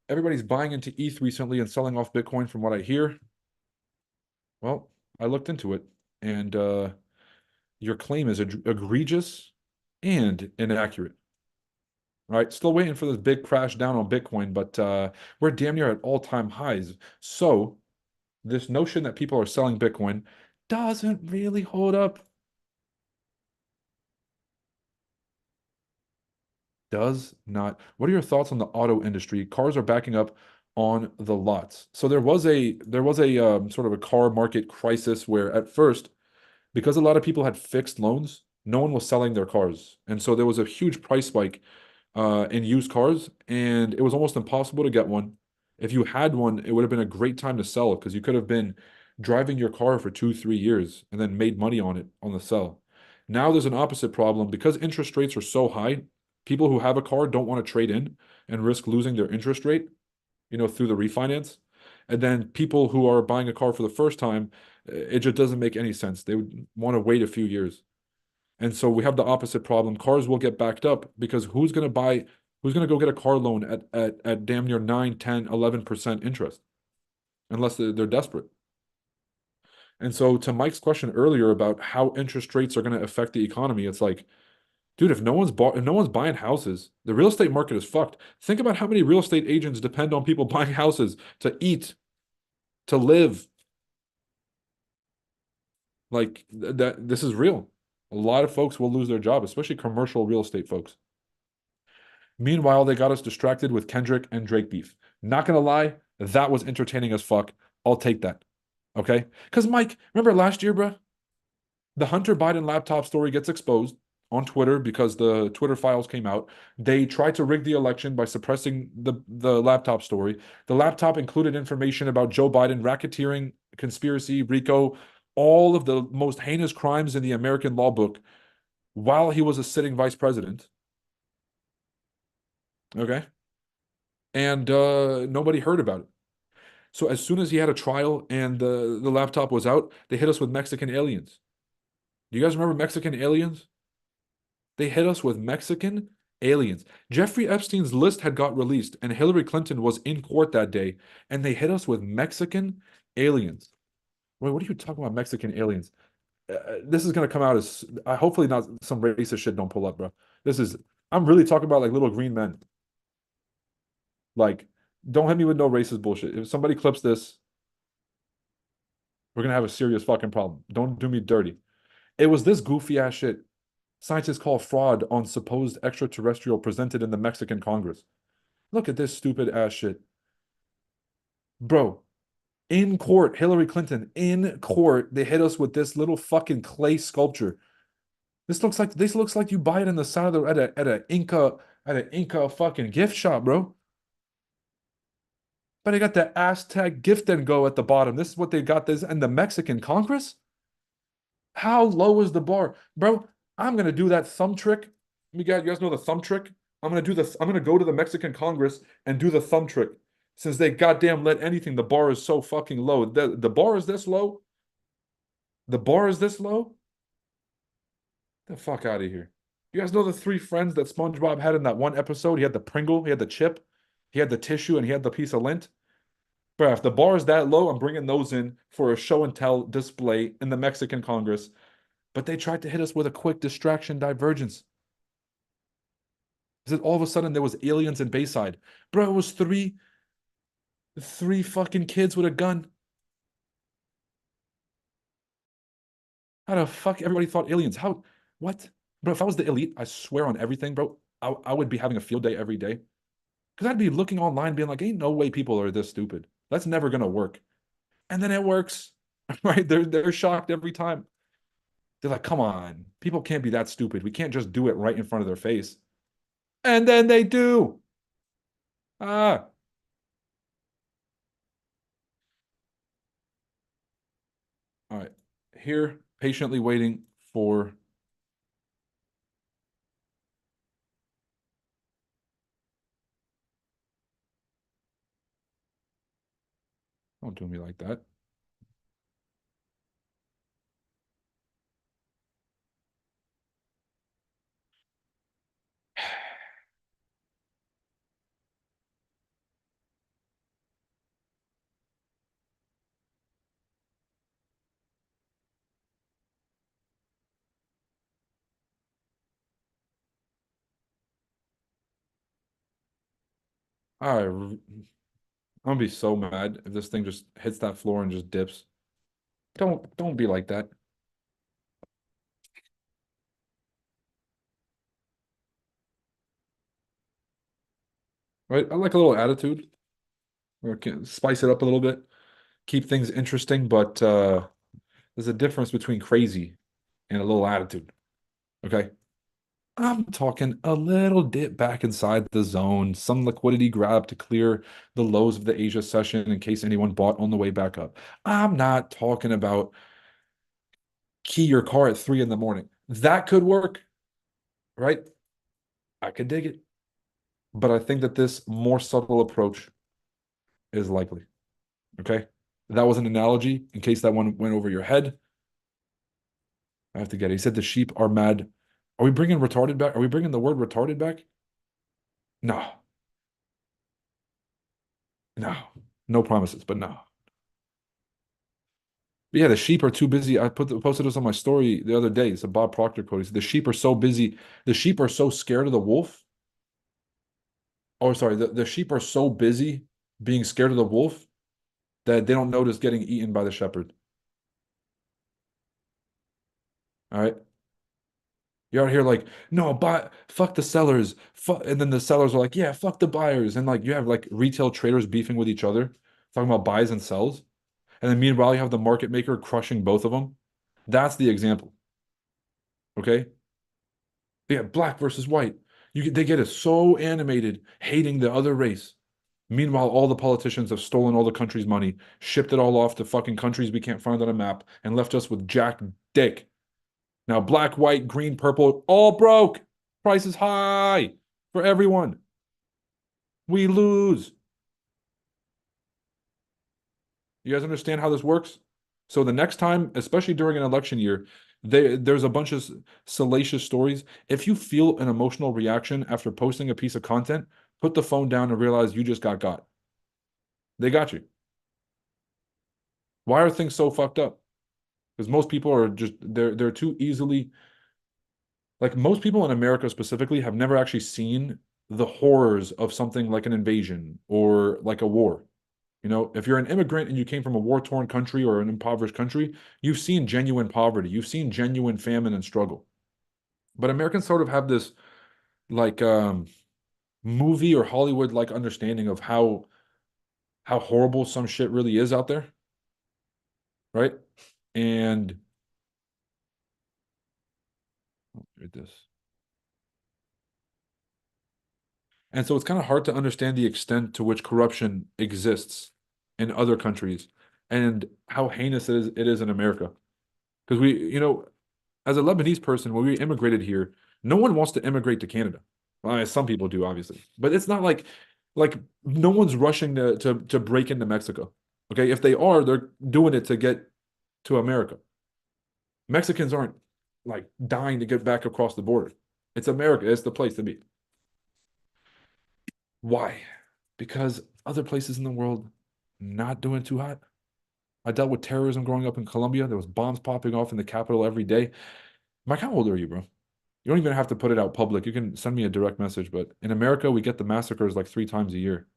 Everybody's buying into ETH recently and selling off Bitcoin from what I hear. Well, I looked into it, and your claim is egregious and inaccurate. All right, still waiting for this big crash down on Bitcoin, but we're damn near at all-time highs. So this notion that people are selling Bitcoin doesn't really hold up. Does not. What are your thoughts on the auto industry? Cars are backing up on the lots. So there was a sort of a car market crisis where at first, because a lot of people had fixed loans, no one was selling their cars. And so there was a huge price spike in used cars, and it was almost impossible to get one. If you had one, it would have been a great time to sell it because you could have been driving your car for 2, 3 years and then made money on it on the sell. Now there's an opposite problem because interest rates are so high. People who have a car don't want to trade in and risk losing their interest rate, through the refinance. And then people who are buying a car for the first time, it just doesn't make any sense. They would want to wait a few years. And so we have the opposite problem. Cars will get backed up because who's going to go get a car loan at damn near 9, 10, 11% interest unless they're desperate. And so to Mike's question earlier about how interest rates are going to affect the economy, it's like, dude, if no one's buying houses, the real estate market is fucked. Think about how many real estate agents depend on people buying houses to eat, to live. Like that this is real. A lot of folks will lose their job, especially commercial real estate folks. Meanwhile, they got us distracted with Kendrick and Drake beef. Not gonna lie, that was entertaining as fuck. I'll take that. Okay? Because Mike, remember last year, bruh? The Hunter Biden laptop story gets exposed on Twitter because the Twitter files came out. They tried to rig the election by suppressing the laptop story. The laptop included information about Joe Biden racketeering, conspiracy, RICO, all of the most heinous crimes in the American law book while he was a sitting vice president. Okay. And nobody heard about it. So as soon as he had a trial and the laptop was out, they hit us with Mexican aliens. Do you guys remember Mexican aliens? They hit us with Mexican aliens. Jeffrey Epstein's list had got released, and Hillary Clinton was in court that day, and they hit us with Mexican aliens. Wait, what are you talking about, Mexican aliens? This is gonna come out as hopefully not some racist shit. Don't pull up, bro. I'm really talking about like little green men. Like, don't hit me with no racist bullshit. If somebody clips this, we're gonna have a serious fucking problem. Don't do me dirty. It was this goofy ass shit scientists call fraud on supposed extraterrestrial presented in the Mexican Congress. Look at this stupid ass shit. Bro, in court, Hillary Clinton, in court, they hit us with this little fucking clay sculpture. This looks like you buy it in the side of the at a Inca fucking gift shop, bro. But they got the Aztec gift and go at the bottom. This is what they got this and the Mexican Congress? How low is the bar? Bro, I'm gonna do that thumb trick. You guys know the thumb trick? I'm gonna go to the Mexican Congress and do the thumb trick. Since they goddamn let anything, the bar is so fucking low. The bar is this low? The bar is this low? The fuck out of here. You guys know the three friends that SpongeBob had in that one episode? He had the Pringle, he had the chip, he had the tissue, and he had the piece of lint. Bro, if the bar is that low, I'm bringing those in for a show and tell display in the Mexican Congress. But they tried to hit us with a quick distraction divergence. Is it all of a sudden there was aliens in Bayside? Bro, it was three fucking kids with a gun. How the fuck everybody thought aliens? How, what? Bro, if I was the elite, I swear on everything, bro, I would be having a field day every day. Because I'd be looking online being like, ain't no way people are this stupid. That's never gonna work. And then it works, right? They're shocked every time. They're like, come on, people can't be that stupid. We can't just do it right in front of their face. And then they do. Ah, all right. Here, patiently waiting for. Don't do me like that. All right, I'm gonna be so mad if this thing just hits that floor and just dips. Don't be like that. Right? I like a little attitude. Or can spice it up a little bit, keep things interesting, but there's a difference between crazy and a little attitude. Okay. I'm talking a little dip back inside the zone, some liquidity grab to clear the lows of the Asia session in case anyone bought on the way back up. I'm not talking about key your car at 3 in the morning. That could work, right? I could dig it. But I think that this more subtle approach is likely. Okay. That was an analogy in case that one went over your head. I have to get it. He said the sheep are mad. Are we bringing retarded back? Are we bringing the word retarded back? No, no, no promises, but no. But yeah, the sheep are too busy. Posted this on my story the other day. It's a Bob Proctor quote. He said the sheep are so busy. The sheep are so scared of the wolf. Oh, sorry. The sheep are so busy being scared of the wolf that they don't notice getting eaten by the shepherd. All right. You're out here like, no, fuck the sellers. Fuck, and then the sellers are like, yeah, fuck the buyers. And like you have like retail traders beefing with each other, talking about buys and sells. And then meanwhile, you have the market maker crushing both of them. That's the example. Okay. Yeah, black versus white. They get it so animated, hating the other race. Meanwhile, all the politicians have stolen all the country's money, shipped it all off to fucking countries we can't find on a map, and left us with Jack Dick. Now, black, white, green, purple, all broke. Price is high for everyone. We lose. You guys understand how this works? So the next time, especially during an election year, there's a bunch of salacious stories. If you feel an emotional reaction after posting a piece of content, put the phone down and realize you just got got. They got you. Why are things so fucked up? Because most people are just they're too easily like most people in America specifically have never actually seen the horrors of something like an invasion or like a war. You know, if you're an immigrant and you came from a war-torn country or an impoverished country, you've seen genuine poverty, you've seen genuine famine and struggle. But Americans sort of have this like movie or Hollywood like understanding of how horrible some shit really is out there, right? And Read this. And so it's kind of hard to understand the extent to which corruption exists in other countries and how heinous it is in America. Because as a Lebanese person, when we immigrated here, no one wants to immigrate to Canada. Well, some people do, obviously, but it's not like no one's rushing to break into Mexico. Okay, if they are, they're doing it to get to America. Mexicans aren't like dying to get back across the border. It's America. It's the place to be. Why? Because other places in the world not doing too hot. I dealt with terrorism growing up in Colombia. There was bombs popping off in the capital every day. Mike, how old are you, bro? You don't even have to put it out public. You can send me a direct message. But in America, we get the massacres like 3 times a year.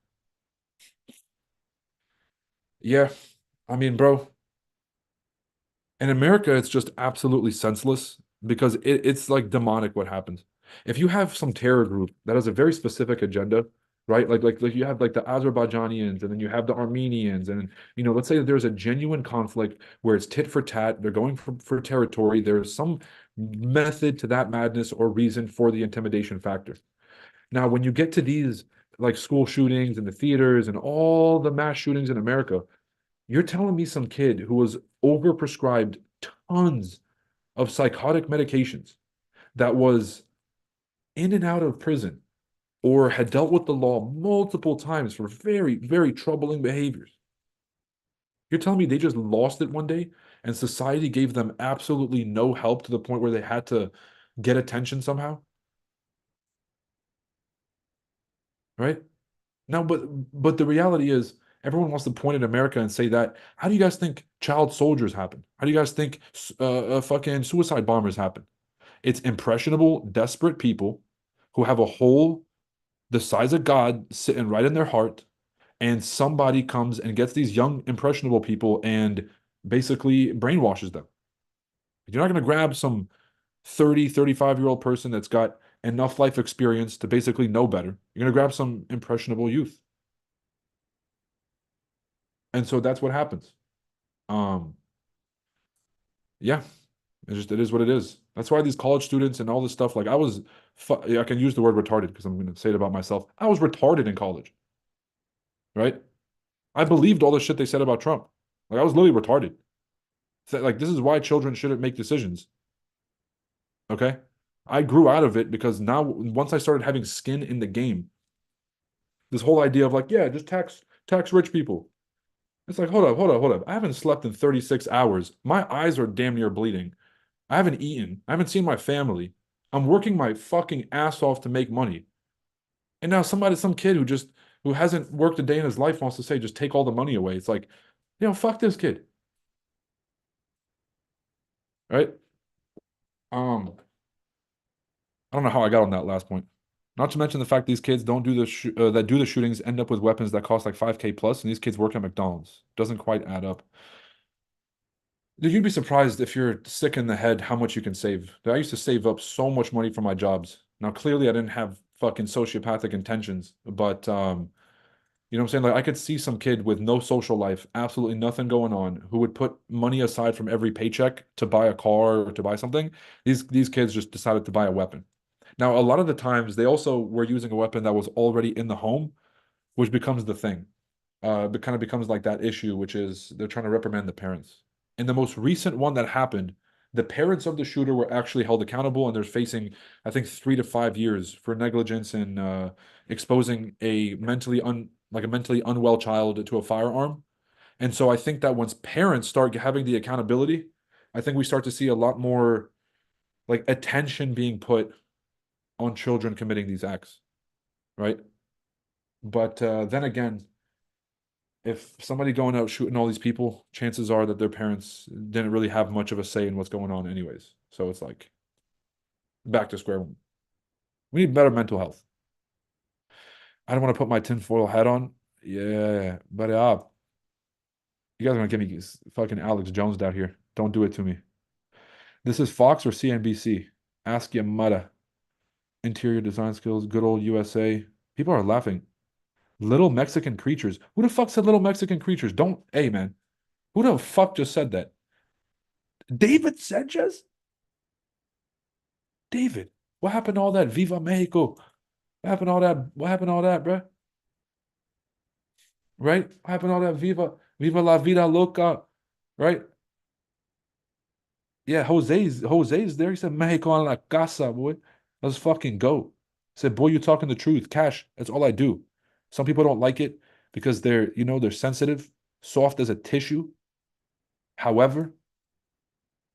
Yeah, I mean, bro, in America, it's just absolutely senseless because it's like demonic what happens. If you have some terror group that has a very specific agenda, right? Like you have like the Azerbaijanians and then you have the Armenians and let's say that there's a genuine conflict where it's tit for tat, they're going for territory, there's some method to that madness or reason for the intimidation factor. Now, when you get to these like school shootings and the theaters and all the mass shootings in America, you're telling me some kid who was overprescribed tons of psychotic medications that was in and out of prison or had dealt with the law multiple times for very, very troubling behaviors. You're telling me they just lost it one day and society gave them absolutely no help to the point where they had to get attention somehow, right? No, but the reality is everyone wants to point at America and say that. How do you guys think child soldiers happen? How do you guys think fucking suicide bombers happen? It's impressionable, desperate people who have a hole the size of God sitting right in their heart, and somebody comes and gets these young, impressionable people and basically brainwashes them. You're not going to grab some 30, 35-year-old person that's got enough life experience to basically know better. You're going to grab some impressionable youth. And so that's what happens. Um, yeah, it is what it is. That's why these college students and all this stuff, like I can use the word retarded because I'm going to say it about myself. I was retarded in college, right? I believed all the shit they said about Trump. Like I was literally retarded. Like this is why children shouldn't make decisions. Okay. I grew out of it because now once I started having skin in the game, this whole idea of like, yeah, just tax rich people. It's like, hold up. I haven't slept in 36 hours. My eyes are damn near bleeding. I haven't eaten. I haven't seen my family. I'm working my fucking ass off to make money. And now some kid who hasn't worked a day in his life wants to say, just take all the money away. It's like, fuck this kid. Right? Um, I don't know how I got on that last point. Not to mention the fact these kids don't do that do the shootings end up with weapons that cost like 5K plus, and these kids work at McDonald's. Doesn't quite add up. Dude, you'd be surprised if you're sick in the head how much you can save. I used to save up so much money for my jobs. Now, clearly, I didn't have fucking sociopathic intentions, but you know what I'm saying? Like I could see some kid with no social life, absolutely nothing going on, who would put money aside from every paycheck to buy a car or to buy something. These kids just decided to buy a weapon. Now, a lot of the times they also were using a weapon that was already in the home, which becomes the thing. It kind of becomes like that issue, which is they're trying to reprimand the parents. In the most recent one that happened, the parents of the shooter were actually held accountable, and they're facing, I think, 3 to 5 years for negligence and exposing a mentally unwell child to a firearm. And so I think that once parents start having the accountability, I think we start to see a lot more like attention being put on children committing these acts, right? But then again, if somebody going out shooting all these people, chances are that their parents didn't really have much of a say in what's going on, anyways. So it's like back to square one. We need better mental health. I don't want to put my tinfoil hat on. Yeah, but you guys are gonna give me fucking Alex Jones down here. Don't do it to me. This is Fox or CNBC. Ask your mother. Interior design skills, good old USA. People are laughing. Little Mexican creatures. Who the fuck said little Mexican creatures? Don't, hey man, who the fuck just said that? David Sanchez? David, what happened to all that Viva Mexico? What happened to all that? What happened to all that, bro? Right? What happened to all that Viva la vida loca? Right? Yeah, Jose's there. He said Mexico en la casa, boy. Let's fucking go. I said, boy, you're talking the truth. Cash. That's all I do. Some people don't like it because they're sensitive, soft as a tissue. However,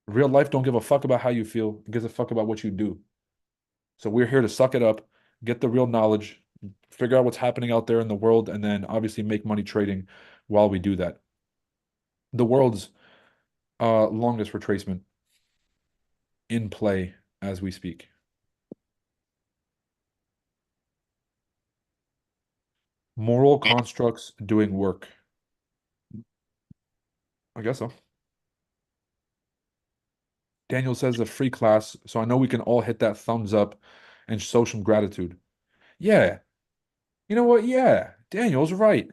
real life don't give a fuck about how you feel. It gives a fuck about what you do. So we're here to suck it up, get the real knowledge, figure out what's happening out there in the world, and then obviously make money trading while we do that. The world's longest retracement in play as we speak. Moral constructs doing work. I guess so. Daniel says a free class, so I know we can all hit that thumbs up and show some gratitude. Yeah. You know what? Yeah. Daniel's right.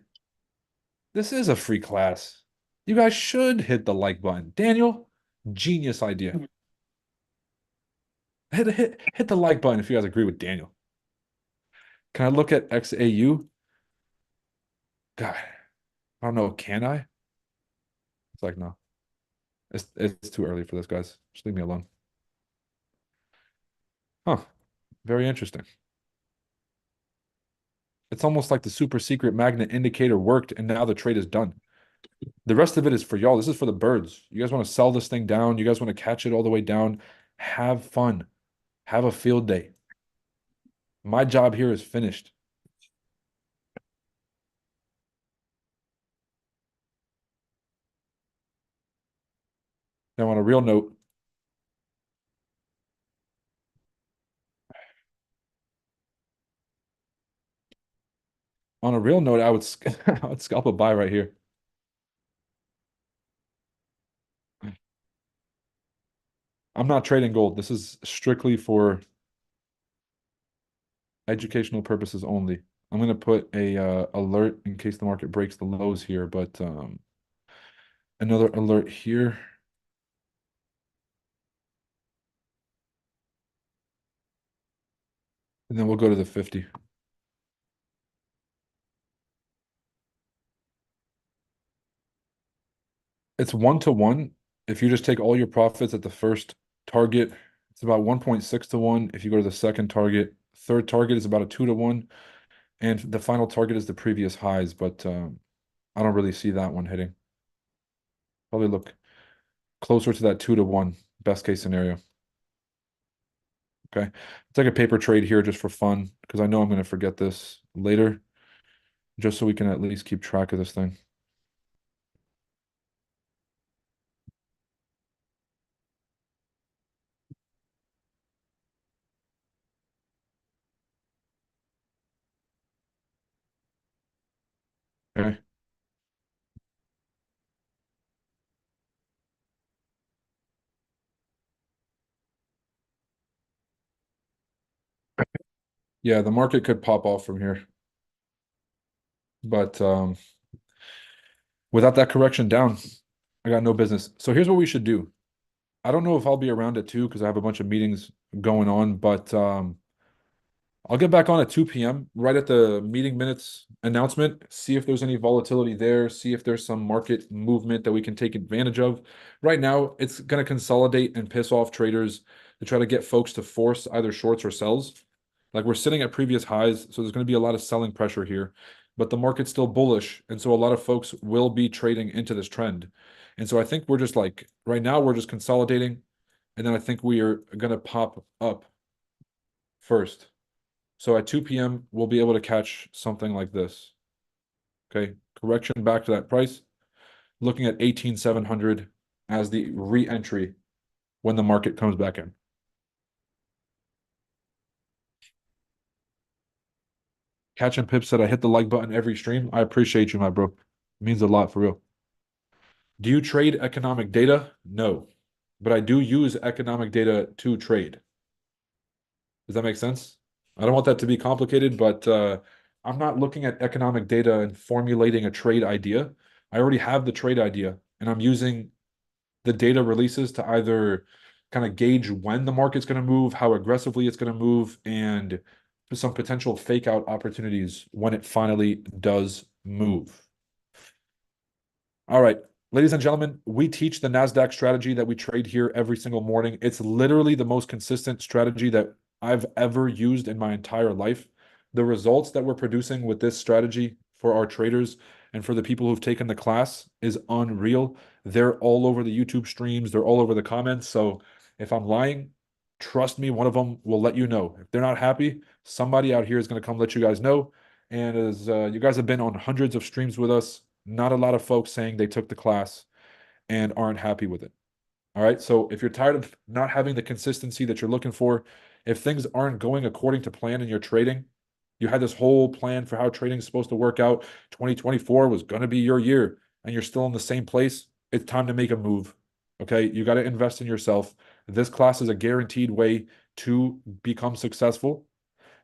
This is a free class. You guys should hit the like button. Daniel, genius idea. Hit the like button if you guys agree with Daniel. Can I look at XAU? God, I don't know. Can I? It's like, no. It's too early for this, guys. Just leave me alone. Huh. Very interesting. It's almost like the super secret magnet indicator worked and now the trade is done. The rest of it is for y'all. This is for the birds. You guys want to sell this thing down. You guys want to catch it all the way down. Have fun. Have a field day. My job here is finished. Now, on a real note, I would scalp a buy right here. I'm not trading gold. This is strictly for educational purposes only. I'm going to put a alert in case the market breaks the lows here, but another alert here. And then we'll go to the 50. It's 1 to 1. If you just take all your profits at the first target, it's about 1.6 to 1. If you go to the second target, third target is about a 2 to 1. And the final target is the previous highs, but I don't really see that one hitting. Probably look closer to that 2 to 1, best case scenario. Okay. Take a paper trade here just for fun, because I know I'm going to forget this later, just so we can at least keep track of this thing. Okay. Yeah, the market could pop off from here. But without that correction down, I got no business. So here's what we should do. I don't know if I'll be around at 2 because I have a bunch of meetings going on, but I'll get back on at 2 p.m. right at the meeting minutes announcement, see if there's any volatility there, see if there's some market movement that we can take advantage of. Right now, it's going to consolidate and piss off traders to try to get folks to force either shorts or sells. Like we're sitting at previous highs, so there's going to be a lot of selling pressure here, but the market's still bullish, and so a lot of folks will be trading into this trend. And so I think we're just like right now we're just consolidating, and then I think we are going to pop up first. So at 2 p.m., we'll be able to catch something like this. Okay, correction back to that price. Looking at 18,700 as the re-entry when the market comes back in. Catch and Pip said I hit the like button every stream. I appreciate you, my bro. It means a lot for real. Do you trade economic data? No, but I do use economic data to trade. Does that make sense? I don't want that to be complicated, but I'm not looking at economic data and formulating a trade idea. I already have the trade idea, and I'm using the data releases to either kind of gauge when the market's going to move, how aggressively it's going to move, and some potential fake out opportunities when it finally does move. All right, ladies and gentlemen, we teach the NASDAQ strategy that we trade here every single morning. It's literally the most consistent strategy that I've ever used in my entire life. The results that we're producing with this strategy for our traders and for the people who've taken the class is unreal. They're all over the YouTube streams, they're all over the comments. So if I'm lying, trust me, one of them will let you know. If they're not happy, somebody out here is going to come let you guys know. And as you guys have been on hundreds of streams with us, not a lot of folks saying they took the class and aren't happy with it. All right. So if you're tired of not having the consistency that you're looking for, if things aren't going according to plan in your trading, you had this whole plan for how trading is supposed to work out. 2024 was going to be your year, and you're still in the same place. It's time to make a move. Okay. You got to invest in yourself. This class is a guaranteed way to become successful.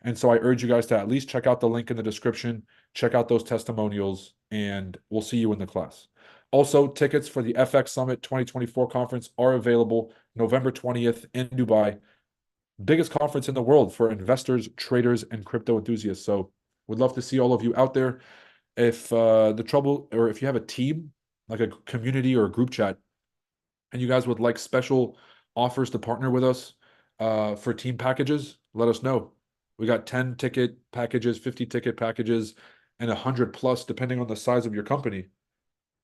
And so I urge you guys to at least check out the link in the description, check out those testimonials, and we'll see you in the class. Also, tickets for the FX Summit 2024 conference are available November 20th in Dubai. Biggest conference in the world for investors, traders, and crypto enthusiasts. So would love to see all of you out there. If the trouble, or if you have a team, like a community or a group chat, and you guys would like special offers to partner with us for team packages, let us know. We got 10 ticket packages, 50 ticket packages, and 100 plus, depending on the size of your company.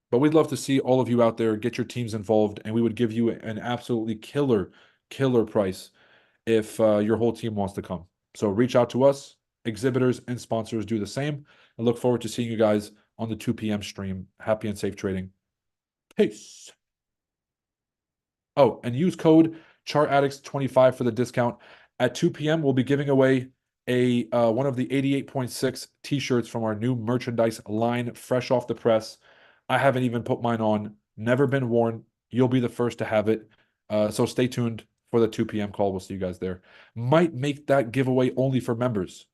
But we'd love to see all of you out there, get your teams involved, and we would give you an absolutely killer price if your whole team wants to come. So reach out to us. Exhibitors and sponsors do the same. I look forward to seeing you guys on the 2 p.m. stream. Happy and safe trading. Peace. Oh, and use code ChartAddicts25 for the discount. At 2 p.m., we'll be giving away a one of the 88.6 t-shirts from our new merchandise line, fresh off the press. I haven't even put mine on, never been worn. You'll be the first to have it. So stay tuned for the 2 p.m. call. We'll see you guys there. Might make that giveaway only for members.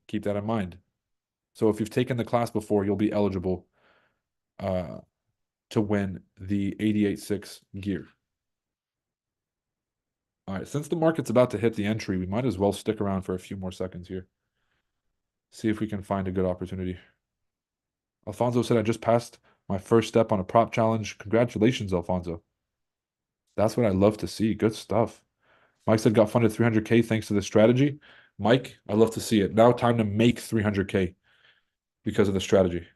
Keep that in mind. So if you've taken the class before, you'll be eligible to win the 88.6 gear. All right, since the market's about to hit the entry, we might as well stick around for a few more seconds here. See if we can find a good opportunity. Alfonso said, I just passed my first step on a prop challenge. Congratulations, Alfonso. That's what I love to see. Good stuff. Mike said, got funded 300K thanks to this strategy. Mike, I love to see it. Now time to make 300K because of the strategy.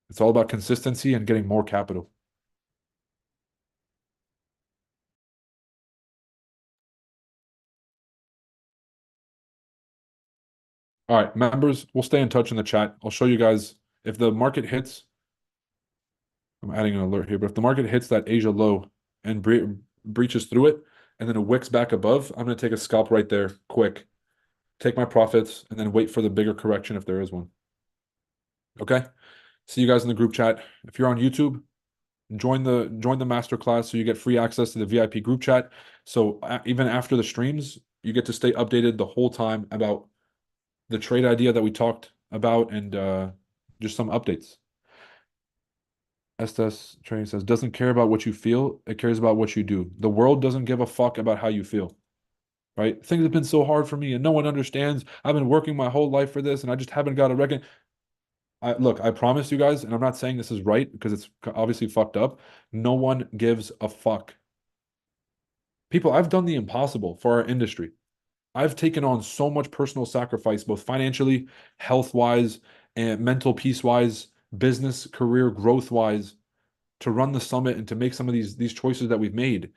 It's all about consistency and getting more capital. All right, members, we'll stay in touch in the chat. I'll show you guys if the market hits. I'm adding an alert here, but if the market hits that Asia low and breaches through it, and then it wicks back above, I'm going to take a scalp right there, quick. Take my profits, and then wait for the bigger correction if there is one. Okay? See you guys in the group chat. If you're on YouTube, join the masterclass so you get free access to the VIP group chat. So even after the streams, you get to stay updated the whole time about the trade idea that we talked about and just some updates. Estes Trading says, doesn't care about what you feel, it cares about what you do. The world doesn't give a fuck about how you feel, right? Things have been so hard for me and no one understands. I've been working my whole life for this and I just haven't got a reckon. Look, I promise you guys, and I'm not saying this is right because it's obviously fucked up. No one gives a fuck. People, I've done the impossible for our industry. I've taken on so much personal sacrifice, both financially, health-wise, and mental peace-wise, business, career growth-wise, to run the summit and to make some of these choices that we've made.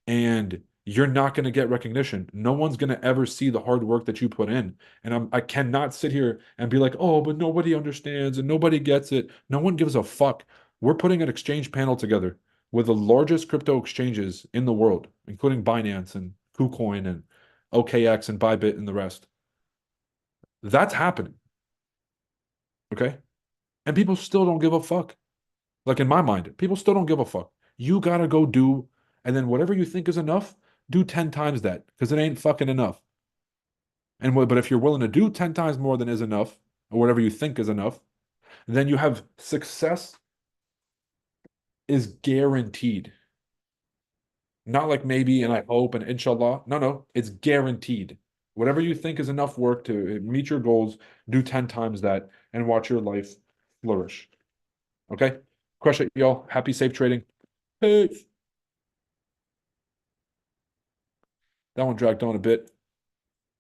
And you're not going to get recognition. No one's going to ever see the hard work that you put in. And I cannot sit here and be like, oh, but nobody understands and nobody gets it. No one gives a fuck. We're putting an exchange panel together with the largest crypto exchanges in the world, including Binance and KuCoin and OKX and Bybit and the rest. That's happening. Okay? And people still don't give a fuck. Like in my mind, people still don't give a fuck. You gotta go do, and then whatever you think is enough, do 10 times that, because it ain't fucking enough. But if you're willing to do 10 times more than is enough, or whatever you think is enough, then you have success is guaranteed. Not like maybe and I hope and inshallah. No, no, it's guaranteed. Whatever you think is enough work to meet your goals, do 10 times that and watch your life flourish. Okay? Crush it, y'all. Happy, safe trading. Peace. That one dragged on a bit.